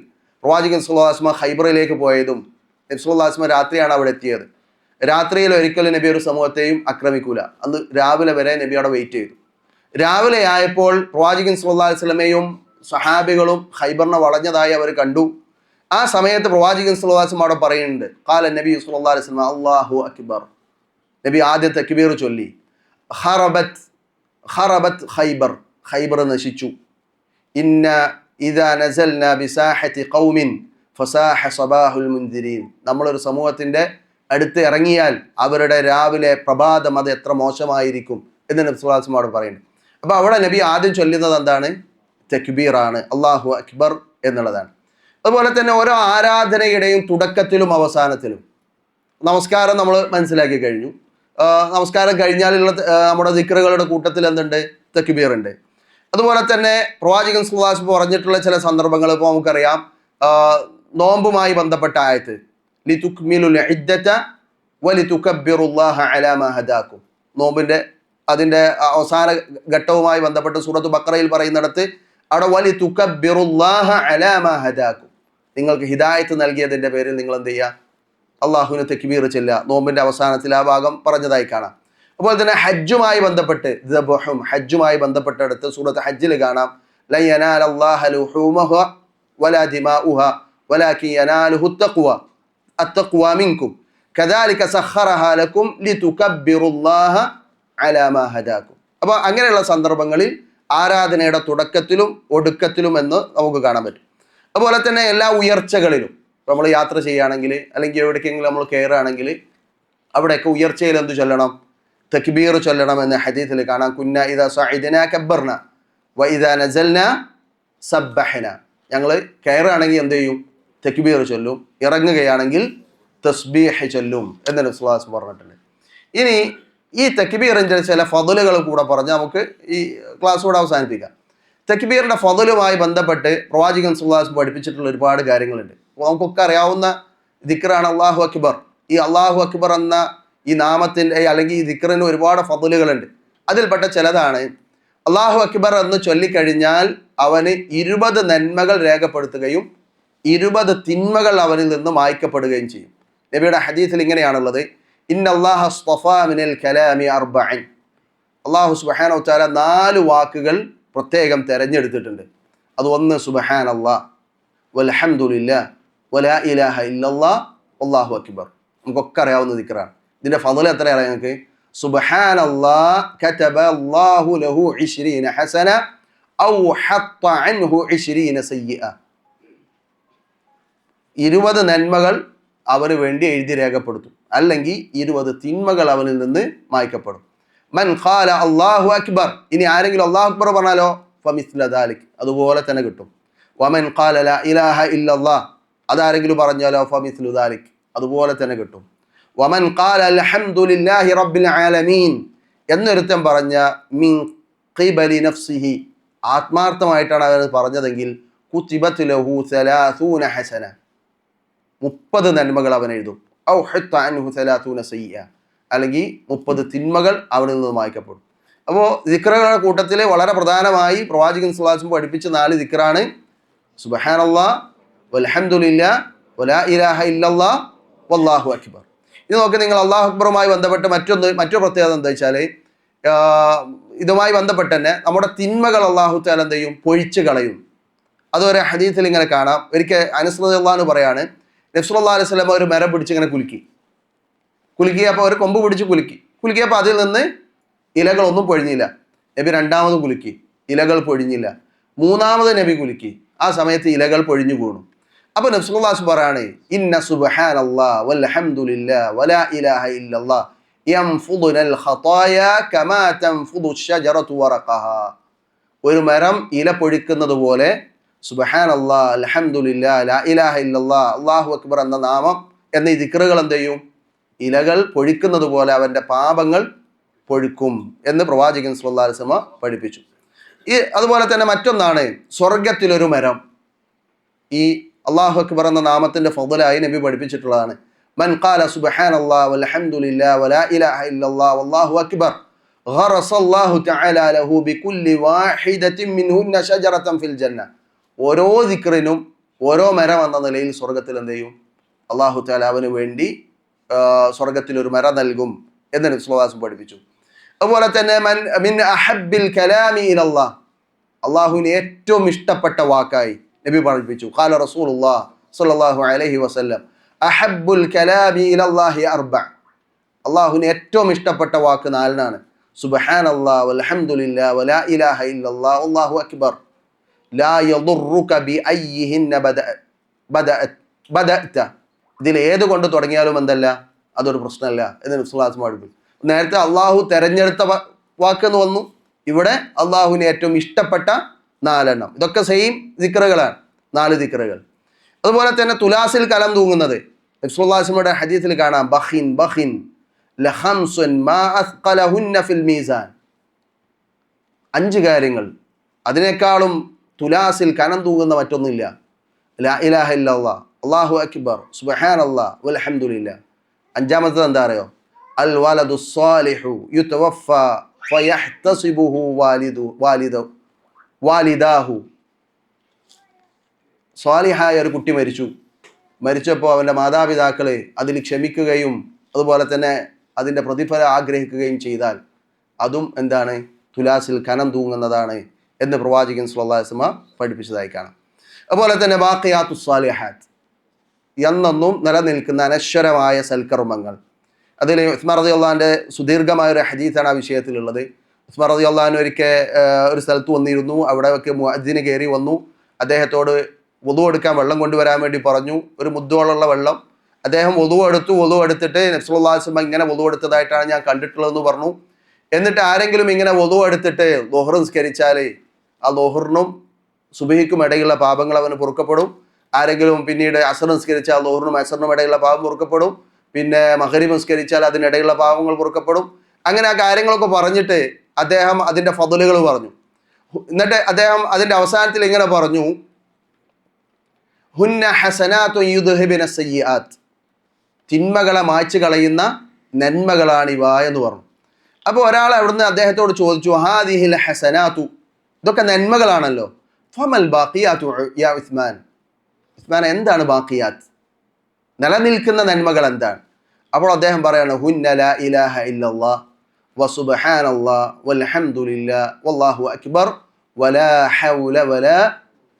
പ്രവാചകൻ സല്ലല്ലാഹു അലൈഹി വസല്ലം ഖൈബറിലേക്ക് പോയതും നബി സല്ലല്ലാഹു അലൈഹി വസല്ലം രാത്രിയാണ് അവിടെ എത്തിയത്. രാത്രിയിൽ ഒരിക്കലും നബി ഒരു സമൂഹത്തെയും ആക്രമിക്കൂല. അന്ന് രാവിലെ വരെ നബി അവിടെ വെയിറ്റ് ചെയ്തു. രാവിലെ ആയപ്പോൾ പ്രവാചകൻ സല്ലല്ലാഹു അലൈഹി വസല്ലമയും സഹാബികളും ഖൈബറിനെ വളഞ്ഞതായി അവർ കണ്ടു. ആ സമയത്ത് പ്രവാചകൻ സല്ലല്ലാഹു അലൈഹി വസല്ലം അവിടെ പറയുന്നുണ്ട്, ഖാല നബി സല്ലല്ലാഹു അലൈഹി വസല്ലം അല്ലാഹു അക്ബർ. നബി ആദ്യ തക്ബീർ ചൊല്ലി, ഖറബത് ഖൈബർ നശിച്ചു. ഇന്ന ഇദാ നസൽനാ ബിസാഹതി ഖൗമിൻ ഫസാഹ സബാഹുൽ മുൻദിരീൻ. നമ്മളൊരു സമൂഹത്തിൻ്റെ അടുത്ത് ഇറങ്ങിയാൽ അവരുടെ രാവിലെ പ്രഭാതം അത് എത്ര മോശമായിരിക്കും എന്ന് നബി സല്ലല്ലാഹു അലൈഹി വസല്ലം അവിടെ പറയുന്നുണ്ട്. അപ്പോൾ അവിടെ നബി ആദ്യം ചൊല്ലുന്നത് എന്താണ്? തക്ബീറാണ്, അല്ലാഹു അക്ബർ എന്നുള്ളതാണ്. അതുപോലെ തന്നെ ഓരോ ആരാധനയുടെയും തുടക്കത്തിലും അവസാനത്തിലും, നമസ്കാരം നമ്മൾ മനസ്സിലാക്കി കഴിഞ്ഞു. നമസ്കാരം കഴിഞ്ഞാലുള്ള നമ്മുടെ ദിക്റുകളുടെ കൂട്ടത്തിൽ എന്തുണ്ട്? തക്ബീർ ഉണ്ട്. അതുപോലെ തന്നെ പ്രവാചകൻ സല്ലല്ലാഹു അലൈഹി വസല്ലം പറഞ്ഞിട്ടുള്ള ചില സന്ദർഭങ്ങൾ ഇപ്പോൾ നമുക്കറിയാം. നോമ്പുമായി ബന്ധപ്പെട്ട ആയത്ത്, ലിതുക്മിലുൽ ഇദ്ദത വലിതുകബ്ബിറുല്ലാഹ അലാ മാ ഹദാകും. നോമ്പിൻ്റെ അതിൻ്റെ അവസാന ഘട്ടവുമായി ബന്ധപ്പെട്ട് സൂറത്ത് ബഖറയിൽ പറയുന്നിടത്ത് അവിടെ വലിതുകബ്ബിറുല്ലാഹ അലാ മാ ഹദാകും, നിങ്ങൾക്ക് ഹിദായത്ത് നൽകിയതിൻ്റെ പേരിൽ നിങ്ങൾ എന്ത് ചെയ്യുക? അള്ളാഹുവിന് തക്ബീർ ചെല്ലുക. നോമ്പിൻ്റെ അവസാനത്തിൽ ആ ഭാഗം പറഞ്ഞതായി കാണാം. അതുപോലെ തന്നെ ഹജ്ജുമായി ബന്ധപ്പെട്ട് ഹജ്ജുമായി ബന്ധപ്പെട്ടെടുത്ത് സൂറത്ത് ഹജ്ജിൽ കാണാം, ലൻ യനാലല്ലാഹ ലുഹൂമുഹ വലാ ദിമാഉഹ വലാകിൻ യനാലുഹു അത്തഖ്വ മിൻകും കദാലിക സഖറഹാ ലക്കും ലിതുകബ്ബിറുല്ലാഹ അലാ മാ ഹദാകും. അപ്പോൾ അങ്ങനെയുള്ള സന്ദർഭങ്ങളിൽ ആരാധനയുടെ തുടക്കത്തിലും ഒടുക്കത്തിലും എന്ന് നമുക്ക് കാണാൻ പറ്റും. അതുപോലെ തന്നെ എല്ലാ ഉയർച്ചകളിലും, ഇപ്പോൾ നമ്മൾ യാത്ര ചെയ്യുകയാണെങ്കിൽ അല്ലെങ്കിൽ എവിടേക്കെങ്കിലും നമ്മൾ കയറുകയാണെങ്കിൽ അവിടെയൊക്കെ ഉയർച്ചയിൽ എന്ത് ചൊല്ലണം? തക്ബീർ ചൊല്ലണം എന്ന് ഹദീസിൽ കാണാം. കുന്ന ഇദാ സഅദ്നാ കബ്ബർന വ ഇദാ നസൽനാ സബ്ബഹന. ഞങ്ങൾ കയറുകയാണെങ്കിൽ എന്ത് ചെയ്യും? തക്ബീർ ചൊല്ലും. ഇറങ്ങുകയാണെങ്കിൽ തസ്ബീഹ് ചൊല്ലും എന്ന് നബി സല്ലല്ലാഹു അലൈഹി വസല്ലം പറഞ്ഞിട്ടുണ്ട്. ഇനി ഈ തക്ബീറിൻ്റെ ചില ഫضലുകൾ കൂടെ പറഞ്ഞ് നമുക്ക് ഈ ക്ലാസ് കൂടെ അവസാനിപ്പിക്കാം. തക്ബീറിൻ്റെ ഫضലുമായി ബന്ധപ്പെട്ട് പ്രവാചകൻ സല്ലല്ലാഹു അലൈഹി വസല്ലം പഠിപ്പിച്ചിട്ടുള്ള ഒരുപാട് കാര്യങ്ങളുണ്ട്. നമുക്കൊക്കെ അറിയാവുന്ന ദിക്റാണ് അല്ലാഹു അക്ബർ. ഈ അല്ലാഹു അക്ബർ എന്ന ഈ നാമത്തിൻ്റെ അല്ലെങ്കിൽ ഈ ദിക്റിന് ഒരുപാട് ഫضലുകളുണ്ട്. അതിൽപ്പെട്ട ചിലതാണ്, അല്ലാഹു അക്ബർ എന്ന് ചൊല്ലിക്കഴിഞ്ഞാൽ അവന് 20 നന്മകൾ രേഖപ്പെടുത്തുകയും 20 തിന്മകൾ അവനിൽ നിന്ന് മായ്ക്കപ്പെടുകയും ചെയ്യും. നബിയുടെ ഹദീസിൽ ഇങ്ങനെയാണുള്ളത്, ഇന്നല്ലാഹ അസ്തഫാ മിനൽ കലാമി അർബഅൻ. അല്ലാഹു സുബ്ഹാനഹു വ തആല 4 വാക്കുകൾ പ്രത്യേകം തിരഞ്ഞെടുത്തിട്ടുണ്ട്. അത് ഒന്ന് സുബ്ഹാനല്ലാഹ് വൽഹംദുലില്ലാഹ് വലാ ഇലാഹ ഇല്ലല്ലാഹ് വല്ലാഹു അക്ബർ. നമുക്കൊക്കെ അറിയാവുന്ന ദിക്റാണ്. ഇതിന്റെ ഫളൽ എത്ര അറിയാം നിങ്ങൾക്ക്? സുബ്ഹാനല്ലാഹ് കതബ അല്ലാഹു ലഹു 20 ഹസന ഔ ഹത്ത അൻഹു 20 സയ്യിഅ. 20 നന്മകൾ അവന് വേണ്ടി എഴുതി രേഖപ്പെടുത്തും, അല്ലെങ്കിൽ 20 തിന്മകൾ അവനിൽ നിന്ന് മായ്ക്കപ്പെടും. മൻ ഖാല അല്ലാഹു അക്ബർ, ഇനി ആരെങ്കിലും അല്ലാഹു അക്ബർ പറഞ്ഞാലോ ഫമിസ്ല ദാലിക്, അതുപോലെ തന്നെ കിട്ടും. വമൻ ഖാല ലാ ഇലാഹ ഇല്ലല്ലാഹ്, അതാരെങ്കിലും പറഞ്ഞാലോ ഫമിസ്ലു ദാലിക്, അതുപോലെ തന്നെ കിട്ടും. വമൻ ഖാല അൽഹംദുലില്ലാഹി റബ്ബിൽ ആലമീൻ എന്നൊരുത്തൻ പറഞ്ഞ മിൻ ഖിബലി നഫ്സിഹി, ആത്മാർത്ഥമായിട്ടാണ് അവർ പറഞ്ഞതെങ്കിൽ കുതിബത് ലഹു 30 ഹസന, 30 നന്മകൾ അവൻ എഴുതും. ഔ ഹത്ത അൻഹു 30 സയ്യിഅ, അല്ലെങ്കിൽ 30 തിന്മകൾ അവനിൽ നിന്ന് മായ്ക്കപ്പെടും. അപ്പോൾ ദിക്റുകളുടെ കൂട്ടത്തിൽ വളരെ പ്രധാനമായി പ്രവാചകൻ സ്വല്ലല്ലാഹു അലൈഹി വസല്ലം പഠിപ്പിച്ച 4 ദിക്റാണ് സുബ്ഹാനല്ലാഹ് വൽഹംദുലില്ലാഹ് വലാ ഇലാഹ ഇല്ലല്ലാഹ് വല്ലാഹു അക്ബർ. ഇത് നോക്കി നിങ്ങൾ അല്ലാഹു അക്ബറുമായി ബന്ധപ്പെട്ട് മറ്റൊരു പ്രത്യേകത എന്താ വെച്ചാൽ, ഇതുമായി ബന്ധപ്പെട്ട് തന്നെ നമ്മുടെ തിന്മകൾ അല്ലാഹു തആല എന്ത് ചെയ്യും? പൊഴിച്ചു കളയും. അതൊരു ഹദീസിൽ ഇങ്ങനെ കാണാം. ഒരിക്കൽ അനസ് റളിയല്ലാഹു അൻഹു പറയാണ്, നബി സല്ലല്ലാഹു അലൈഹി വസല്ലം ഒരു മരം പിടിച്ച് ഇങ്ങനെ കുലുക്കിയപ്പോൾ ഒരു കൊമ്പ് പിടിച്ച് കുലുക്കിയപ്പോൾ അതിൽ നിന്ന് ഇലകളൊന്നും പൊഴിഞ്ഞില്ല. നബി രണ്ടാമത് കുലുക്കി, ഇലകൾ പൊഴിഞ്ഞില്ല. മൂന്നാമത് നബി കുലുക്കി, ആ സമയത്ത് ഇലകൾ പൊഴിഞ്ഞു വീണു. അപ്പൊ നബി സല്ലല്ലാഹു അലൈഹി വസല്ലം പറയാണ്, ഇന്ന സുബ്ഹാനല്ലാഹ് വൽഹംദുലില്ലാഹ് വലാ ഇലാഹ ഇല്ലല്ലാഹ് യൻഫുദുനൽ ഖതായാ കമാ തൻഫുദു ശജറതു വറഖഹാ. ഒരു മരം ഇല പൊഴിക്കുന്നത് പോലെ സുബ്ഹാനല്ലാഹ് അൽഹംദുലില്ലാഹ് ലാ ഇലാഹ ഇല്ലല്ലാഹ് അല്ലാഹു അക്ബർ എന്ന നാമം എന്ന ഈ ദിക്റുകൾ എന്ത് ചെയ്യും? ഇലകൾ പൊഴിക്കുന്നത് പോലെ അവന്റെ പാപങ്ങൾ പൊഴിക്കും എന്ന് പ്രവാചകൻ സ്വല്ലല്ലാഹു അലൈഹി വസല്ലം പഠിപ്പിച്ചു. അതുപോലെ തന്നെ മറ്റൊന്നാണ് സ്വർഗത്തിലൊരു മരം. ഈ അല്ലാഹു അക്ബർ എന്ന നാമത്തിന്റെ ഫളലായി നബി പഠിപ്പിച്ചിട്ടുള്ളതാണ്. മൻ ഖാല സുബ്ഹാനല്ലാഹ് വൽഹംദുലില്ലാഹ് വലാ ഇലാഹ ഇല്ലല്ലാഹ് വല്ലാഹു അക്ബർ ഖറസല്ലാഹു തആല ലഹു ബികുല്ലി വാഹിദത്തിൻ മിൻഹുന്ന ശജറതൻ ഫിൽ ജന്ന. ഓരോ ദിക്റിനും ഓരോ മരം എന്ന നിലയിൽ സ്വർഗത്തിൽ എന്ത് ചെയ്യും? അല്ലാഹു തആല അവന് വേണ്ടി സ്വർഗത്തിൽ ഒരു മരം നൽകും എന്ന് നബി സ്വല്ലല്ലാഹു അലൈഹി വസല്ലം പഠിപ്പിച്ചു. അതുപോലെ തന്നെ മിൻ അഹബ്ബിൽ കലാമി ഇലല്ലാഹ്, അല്ലാഹുവിന് ഏറ്റവും ഇഷ്ടപ്പെട്ട വാക്കായി നബി പഠിപ്പിച്ചു. ഖാല റസൂലുള്ളാഹി സ്വല്ലല്ലാഹു അലൈഹി വസല്ലം അഹബ്ബുൽ കലാമി ഇലല്ലാഹി അർബഅ. അല്ലാഹുവിന് ഏറ്റവും ഇഷ്ടപ്പെട്ട വാക്ക് 4 സുബ്ഹാനല്ലാഹ് വൽഹംദുലില്ലാഹ് വലാ ഇലാഹ ഇല്ലല്ലാഹ് വല്ലാഹു അക്ബർ ലാ യദുറുക ബിഅയ്യിഹിന്ന ബദഅത. ഇതിൽ ഏത് കൊണ്ട് തുടങ്ങിയാലും എന്തല്ല, അതൊരു പ്രശ്നമല്ല എന്ന് നബി സ്വല്ലല്ലാഹു അലൈഹി വസല്ലം പഠിപ്പിച്ചു. നേരത്തെ അള്ളാഹു തെരഞ്ഞെടുത്ത വാക്കെന്ന് വന്നു, ഇവിടെ അള്ളാഹുവിന് ഏറ്റവും ഇഷ്ടപ്പെട്ട 4. ഇതൊക്കെ സെയിം ദിക്റുകളാണ്, 4 ദിക്റുകൾ. അതുപോലെ തന്നെ തുലാസിൽ കലം തൂങ്ങുന്നത് നബി സ്വല്ലല്ലാഹു അലൈഹി വസല്ലമയുടെ ഹദീസിൽ കാണാം, ബഖിൻ ലഖംസുൻ മാ അസ്ഖലഹുന്ന ഫിൽ മീസാൻ. 5 കാര്യങ്ങൾ, അതിനേക്കാളും തുലാസിൽ കനം തൂങ്ങുന്ന മറ്റൊന്നുമില്ല. ലാ ഇലാഹ ഇല്ലല്ലാഹ് അല്ലാഹു അക്ബർ സുബ്ഹാനല്ലാഹ് വൽഹംദുലില്ലാഹ്. 5-മത്തത് എന്താ അറിയോ? അൽ വലദു സ്വാലിഹു യുതവഫ ഫയഹ്തസിബുഹു വാലിദാഹു. സ്വാലിഹായ ഒരു കുട്ടി മരിച്ചപ്പോൾ അവൻ്റെ മാതാപിതാക്കളെ അതിൽ ക്ഷമിക്കുകയും അതുപോലെ തന്നെ അതിൻ്റെ പ്രതിഫലം ആഗ്രഹിക്കുകയും ചെയ്താൽ അതും എന്താണ്? തുലാസിൽ കനം തൂങ്ങുന്നതാണ് എന്ന് പ്രവാചകൻ സ്വല്ലല്ലാഹു അലൈഹി വസല്ലം പഠിപ്പിച്ചതായി കാണാം. അതുപോലെ തന്നെ ബാഖിയാത്തുസ് സാലിഹാത്ത്, എന്നെന്നും നിലനിൽക്കുന്ന അനശ്വരമായ സൽക്കർമ്മങ്ങൾ. അതിൽ ഉസ്മാൻ റളിയല്ലാഹു അൻഹുവിൻ്റെ സുദീർഘമായ ഒരു ഹദീസാണ് ആ വിഷയത്തിലുള്ളത്. ഉസ്മാൻ റളിയല്ലാഹു അൻഹു ഒരിക്കൽ ഒരു സ്ഥലത്ത് വന്നിരുന്നു. അവിടെ മുഅദ്ദിന് കയറി വന്നു. അദ്ദേഹത്തോട് വുളു എടുക്കാൻ വെള്ളം കൊണ്ടുവരാൻ വേണ്ടി പറഞ്ഞു, ഒരു മുദ്ദോളുള്ള വെള്ളം. അദ്ദേഹം വുളു എടുത്തിട്ട് നബി സല്ലല്ലാഹു അലൈഹി വസല്ലം ഇങ്ങനെ വുളു എടുത്തതായിട്ടാണ് ഞാൻ കണ്ടിട്ടുള്ളതെന്ന് പറഞ്ഞു. എന്നിട്ട് ആരെങ്കിലും ഇങ്ങനെ വുളു എടുത്തിട്ട് ളുഹ്ർ നിസ്കരിച്ചാൽ ആ ളുഹ്റിനും സുബഹിക്കും ഇടയിലുള്ള പാപങ്ങൾ അവന് പൊറുക്കപ്പെടും. ആരെങ്കിലും പിന്നീട് അസ്ർ നിസ്കരിച്ചാൽ ളുഹ്റിനും അസ്റിനും ഇടയിലുള്ള പാപം പൊറുക്കപ്പെടും. പിന്നെ മഗ്രിബ് നിസ്കരിച്ചാൽ അതിനിടയിലുള്ള പാപങ്ങൾ പൊറുക്കപ്പെടും. അങ്ങനെ ആ കാര്യങ്ങളൊക്കെ പറഞ്ഞിട്ട് അദ്ദേഹം അതിൻ്റെ ഫضലുകൾ പറഞ്ഞു. എന്നിട്ട് അദ്ദേഹം അതിൻ്റെ അവസാനത്തിൽ ഇങ്ങനെ പറഞ്ഞു, ഹുന്ന ഹസനാതു യുദ്ഹിബിന സയ്യിആത്ത്, തിന്മകളെ മായ്ച്ചു കളയുന്ന നന്മകളാണിവ എന്ന് പറഞ്ഞു. അപ്പോൾ ഒരാൾ അവിടുന്ന് അദ്ദേഹത്തോട് ചോദിച്ചു, ഹാദിഹിൽ ഹസനാതു, ഇതൊക്കെ നന്മകളാണല്ലോ, ഫമൽ ബാഖിയാത്തു യാ ഉസ്മാൻ, എന്താണ് ബാഖിയാത്ത്, നിലനിൽക്കുന്ന നന്മകൾ എന്താണ്? അപ്പോൾ അദ്ദേഹം പറയാണ് ഹുന്ന ലാ ഇലാഹ ഇല്ലല്ലാഹ് വസുബ്ഹാനല്ലാഹ് വൽഹംദുലില്ലാഹ് വല്ലാഹു അക്ബർ വലാ ഹൗല വലാ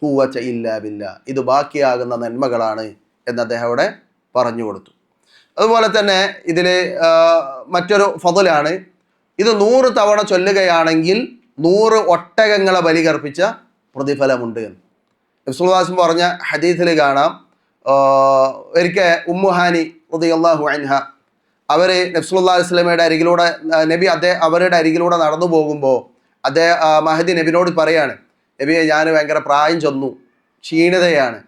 ഖുവത ഇല്ലാ ബില്ലാഹ്. ഇത് ബാക്കിയാകുന്ന നന്മകളാണ് എന്ന് അദ്ദേഹം അവിടെ പറഞ്ഞു കൊടുത്തു. അതുപോലെ തന്നെ ഇതിൽ മറ്റൊരു ഫضലാണ്, ഇത് 100 തവണ ചൊല്ലുകയാണെങ്കിൽ 100 ഒട്ടകങ്ങളെ ബലി കർപ്പിച്ച പ്രതിഫലമുണ്ട് എന്ന് നബി സല്ലല്ലാഹു അലൈഹി വസല്ലം പറഞ്ഞ ഹദീസിൽ കാണാം. ഒരിക്കൽ ഉമ്മുഹാനി റളിയല്ലാഹു അൻഹ അവർ നബി സല്ലല്ലാഹു അലൈഹി വസല്ലമയുടെ അരികിലൂടെ അവരുടെ അരികിലൂടെ നടന്നു പോകുമ്പോൾ മഹദി നബിനോട് പറയാണ്, നബിയെ ഞാൻ ഭയങ്കര പ്രായം ചെന്നു, ക്ഷീണിതയാണ്,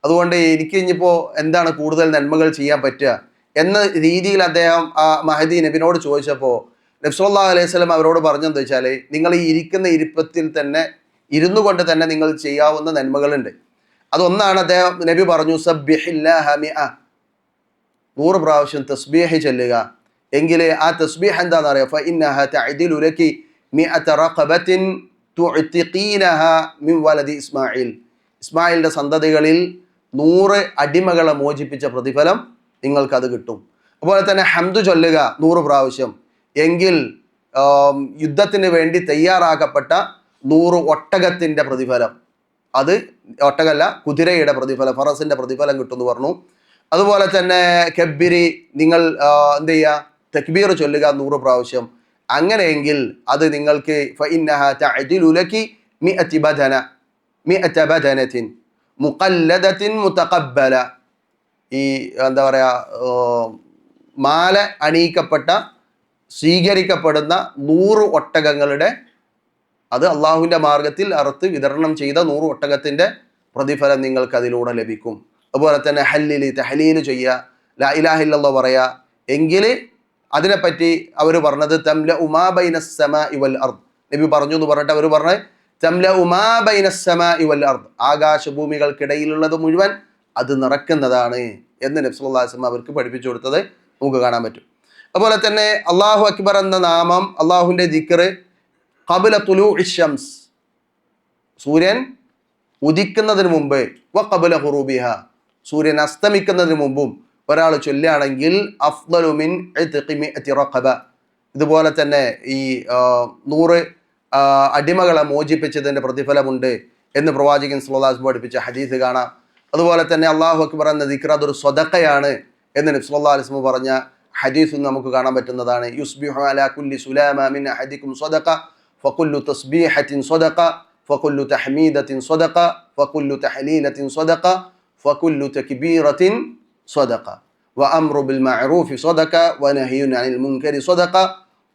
അതുകൊണ്ട് എനിക്ക് ഇനിയിപ്പോൾ എന്താണ് കൂടുതൽ നന്മകൾ ചെയ്യാൻ പറ്റുക എന്ന രീതിയിൽ അദ്ദേഹം മഹദി നബിനോട് ചോദിച്ചപ്പോൾ നബി സല്ലല്ലാഹു അലൈഹി വസല്ലം അവരോട് പറഞ്ഞെന്ന് വെച്ചാൽ, നിങ്ങൾ ഈ ഇരിക്കുന്ന ഇരിപ്പത്തിൽ തന്നെ ഇരുന്നു കൊണ്ട് തന്നെ നിങ്ങൾ ചെയ്യാവുന്ന നന്മകളുണ്ട്. അതൊന്നാണ് നബി പറഞ്ഞു, സബ്ബിഹില്ലാഹ മിഅ, 100 പ്രാവശ്യം തസ്ബീഹ് ചൊല്ലുക. എങ്കിൽ ആ തസ്ബീഹ് എന്താണെന്ന് അറിയാം, ഫഇന്നഹ തഅദിലു ലകി മിഅത റഖബത്തിൻ തുഅ്തിഖീനഹ മിൻ വലദി ഇസ്മാഈൽ, ഇസ്മായിലിന്റെ സന്തതികളിൽ 100 അടിമകളെ മോചിപ്പിച്ച പ്രതിഫലം നിങ്ങൾക്കത് കിട്ടും. അതുപോലെ തന്നെ ഹംദ് ചൊല്ലുക 100 പ്രാവശ്യം, എങ്കിൽ യുദ്ധത്തിന് വേണ്ടി തയ്യാറാക്കപ്പെട്ട 100 ഒട്ടകത്തിൻ്റെ പ്രതിഫലം, അത് ഒട്ടകല്ല കുതിരയുടെ പ്രതിഫലം, ഫറസിൻ്റെ പ്രതിഫലം കിട്ടുമെന്ന് പറഞ്ഞു. അതുപോലെ തന്നെ കബ്ബിരി, നിങ്ങൾ എന്ത് ചെയ്യുക, തക്ബീർ ചൊല്ലുക 100 പ്രാവശ്യം. അങ്ങനെയെങ്കിൽ അത് നിങ്ങൾക്ക് ഫഇന്നഹ തഅദിലു ലകി മിഅത ബദനത്തിൻ മുഖല്ലദത്തിൻ മുതഖബ്ബല, ഈ എന്താ പറയുക, മാല അണിയിക്കപ്പെട്ട സ്വീകരിക്കപ്പെടുന്ന 100 ഒട്ടകങ്ങളുടെ, അത് അള്ളാഹുവിൻ്റെ മാർഗത്തിൽ അറുത്ത് വിതരണം ചെയ്ത 100 ഒട്ടകത്തിൻ്റെ പ്രതിഫലം നിങ്ങൾക്ക് അതിലൂടെ ലഭിക്കും. അതുപോലെ തന്നെ തഹ്ലീൽ ചെയ്യുക, ലാ ഇലാഹ ഇല്ലല്ലാഹ് പറയുക. എങ്കിൽ അതിനെപ്പറ്റി അവർ പറഞ്ഞത് തംലഉ മാ ബൈനസ് സമാഇ വൽ അർദ്, നബി പറഞ്ഞു എന്ന് പറഞ്ഞിട്ട് അവർ പറഞ്ഞത് തംലഉ മാ ബൈനസ് സമാഇ വൽ അർദ്, ആകാശഭൂമികൾക്കിടയിലുള്ളത് മുഴുവൻ അത് നിറക്കുന്നതാണ് എന്ന് നബി സല്ലല്ലാഹു അലൈഹി വസല്ലം അവർക്ക് പഠിപ്പിച്ചു കൊടുത്തത് നമുക്ക് കാണാൻ പറ്റും. അതുപോലെ തന്നെ അല്ലാഹു അക്ബർ എന്ന നാമം, അള്ളാഹുവിൻ്റെ ദിക്ർ ഖബ്ല തുലൂഇ ശംസ്, സൂര്യൻ ഉദിക്കുന്നതിന് മുമ്പ്, വ ഖബ്ല ഖുറൂബിഹ, സൂര്യൻ അസ്തമിക്കുന്നതിന് മുമ്പും ഒരാൾ ചൊല്ലുകയാണെങ്കിൽ അഫ്ളലു മിൻ ഇത്ഖി മിഅതി റഖബ, ഇതുപോലെ തന്നെ ഈ 100 അടിമകളെ മോചിപ്പിച്ചതിൻ്റെ പ്രതിഫലമുണ്ട് എന്ന് പ്രവാചകൻ സല്ലല്ലാഹു അലൈഹി വസല്ലം പഠിപ്പിച്ച ഹദീസ് കാണാം. അതുപോലെ തന്നെ അല്ലാഹു അക്ബർ എന്ന ദിക്ർ അതൊരു സ്വദഖയാണ് എന്ന് നബി സല്ലല്ലാഹു അലൈഹി വസല്ലം പറഞ്ഞ ഹദീസും നമുക്ക് കാണാൻ പറ്റുന്നതാണ്. യുസ്ബിഹു അലാ കുല്ലി സുലാമ മിൻ അഹദികും സ്വദഖ ഫകുല്ലു തസ്ബീഹത്തിൻ സ്വദഖ ഫകുല്ലു തഹ്മീദത്തിൻ സ്വദഖ ഫകുല്ലു തഹ്ലീലത്തിൻ സ്വദഖ ഫകുല്ലു തക്ബീറത്തിൻ സ്വദഖ വഅംറു ബിൽ മഅറൂഫി സ്വദഖ വനഹ്യുൻ അനിൽ മുൻകരി സ്വദഖ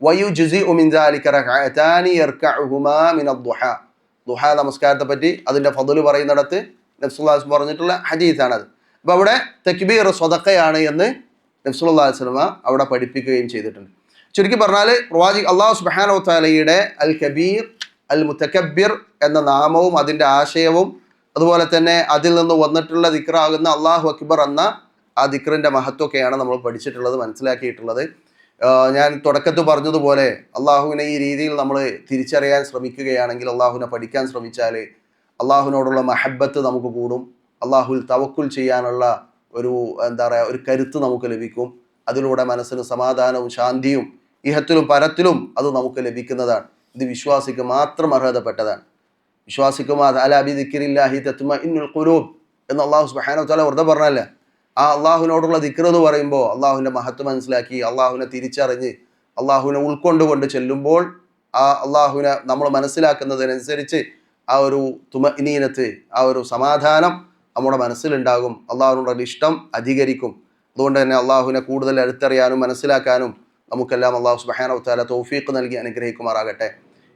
വയുജ്സിഉ മിൻ ദാലിക റക്അതാനി യർകഉഹുമാ മിൻ അദ്ദുഹ. ദുഹ നമസ്കാരത്തെ പറ്റി അതിൻ്റെ ഫضൽ പറയുന്നിടത്ത് നബി സല്ലല്ലാഹു അലൈഹി വസല്ലം പറഞ്ഞിട്ടുള്ള ഹദീസാണത്. അപ്പോൾ അവിടെ തക്ബീർ സ്വദഖയാണ് എന്ന് നബി സല്ലല്ലാഹു അലൈഹി വസല്ലം അവിടെ പഠിപ്പിക്കുകയും ചെയ്തിട്ടുണ്ട്. ചുരുക്കി പറഞ്ഞാൽ അല്ലാഹു സുബ്ഹാനഹു വ തആലയുടെ അൽ കബീർ അൽ മുതകബ്ബിർ എന്ന നാമവും അതിൻ്റെ ആശയവും അതുപോലെ തന്നെ അതിൽ നിന്ന് വന്നിട്ടുള്ള ദിക്റാകുന്ന അല്ലാഹു അക്ബർ എന്ന ആ ദിക്റിൻ്റെ മഹത്വമൊക്കെയാണ് നമ്മൾ പഠിച്ചിട്ടുള്ളത്, മനസ്സിലാക്കിയിട്ടുള്ളത്. ഞാൻ തുടക്കത്തിൽ പറഞ്ഞതുപോലെ അള്ളാഹുവിനെ ഈ രീതിയിൽ നമ്മൾ തിരിച്ചറിയാൻ ശ്രമിക്കുകയാണെങ്കിൽ, അള്ളാഹുവിനെ പഠിക്കാൻ ശ്രമിച്ചാൽ അള്ളാഹുവിനോടുള്ള മഹബത്ത് നമുക്ക് കൂടും, അള്ളാഹുൽ തവക്കുൽ ചെയ്യാനുള്ള ഒരു ഒരു കരുത്ത് നമുക്ക് ലഭിക്കും. അതിലൂടെ മനസ്സിന് സമാധാനവും ശാന്തിയും ഇഹത്തിലും പരത്തിലും അത് നമുക്ക് ലഭിക്കുന്നതാണ്. ഇത് വിശ്വാസിക്ക് മാത്രം അർഹതപ്പെട്ടതാണ്. വിശ്വാസിക്ക് അലാ ബിദിക്രില്ലാഹി തത്മഇന്നുൽ ഖുലൂബ് എന്ന് അള്ളാഹു സുബ്ഹാനഹു വ തആല വെറുതെ പറഞ്ഞല്ല. ആ അള്ളാഹുവിനോടുള്ള ദിക്ർ എന്ന് പറയുമ്പോൾ അള്ളാഹുവിൻ്റെ മഹത്വം മനസ്സിലാക്കി അള്ളാഹുവിനെ തിരിച്ചറിഞ്ഞ് അള്ളാഹുവിനെ ഉൾക്കൊണ്ടുകൊണ്ട് ചെല്ലുമ്പോൾ ആ അള്ളാഹുവിനെ നമ്മൾ മനസ്സിലാക്കുന്നതിനനുസരിച്ച് ആ ഒരു തുമഇനീനത്ത്, ആ ഒരു സമാധാനം നമ്മുടെ മനസ്സിലുണ്ടാകും. അള്ളാഹുവിനോടുള്ള ഇഷ്ടം അധികരിക്കും. അതുകൊണ്ട് തന്നെ അള്ളാഹുവിനെ കൂടുതൽ അടുത്തറിയാനും മനസ്സിലാക്കാനും നമുക്കെല്ലാം അള്ളാഹു സുബ്ഹാനഹു വ തആല തൗഫീഖ് നൽകി അനുഗ്രഹിക്കുമാറാകട്ടെ.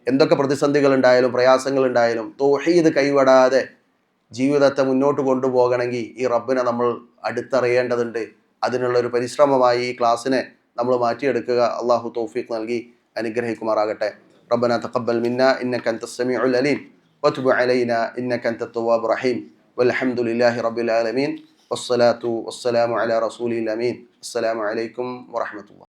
എന്തൊക്കെ പ്രതിസന്ധികൾ ഉണ്ടായാലും പ്രയാസങ്ങൾ ഉണ്ടായാലും തൗഹീദ് കൈവിടാതെ ജീവിതത്തെ മുന്നോട്ട് കൊണ്ടുപോകണമെങ്കിൽ ഈ റബ്ബിനെ നമ്മൾ അടുത്തറിയേണ്ടതുണ്ട്. അതിനുള്ളൊരു പരിശ്രമമായി ഈ ക്ലാസ്സിനെ നമ്മൾ മാറ്റിയെടുക്കുക. അള്ളാഹു തൗഫീഖ് നൽകി അനുഗ്രഹിക്കുമാറാകട്ടെ. റബ്ബന തഖബ്ബൽ മിന്ന ഇന്നക അൻതസ് സമീഉൽ അലീം വതുബ് അലൈനാ ഇന്നക അൻതത് തവ്വാബുർ റഹീം വൽഹംദുലില്ലാഹി റബ്ബിൽ ആലമീൻ വസ്സലാത്തു വസ്സലാമു അലാ റസൂലിൽ അമീൻ. അസ്സലാമു അലൈക്കും വറഹ്മത്തുള്ളാഹി.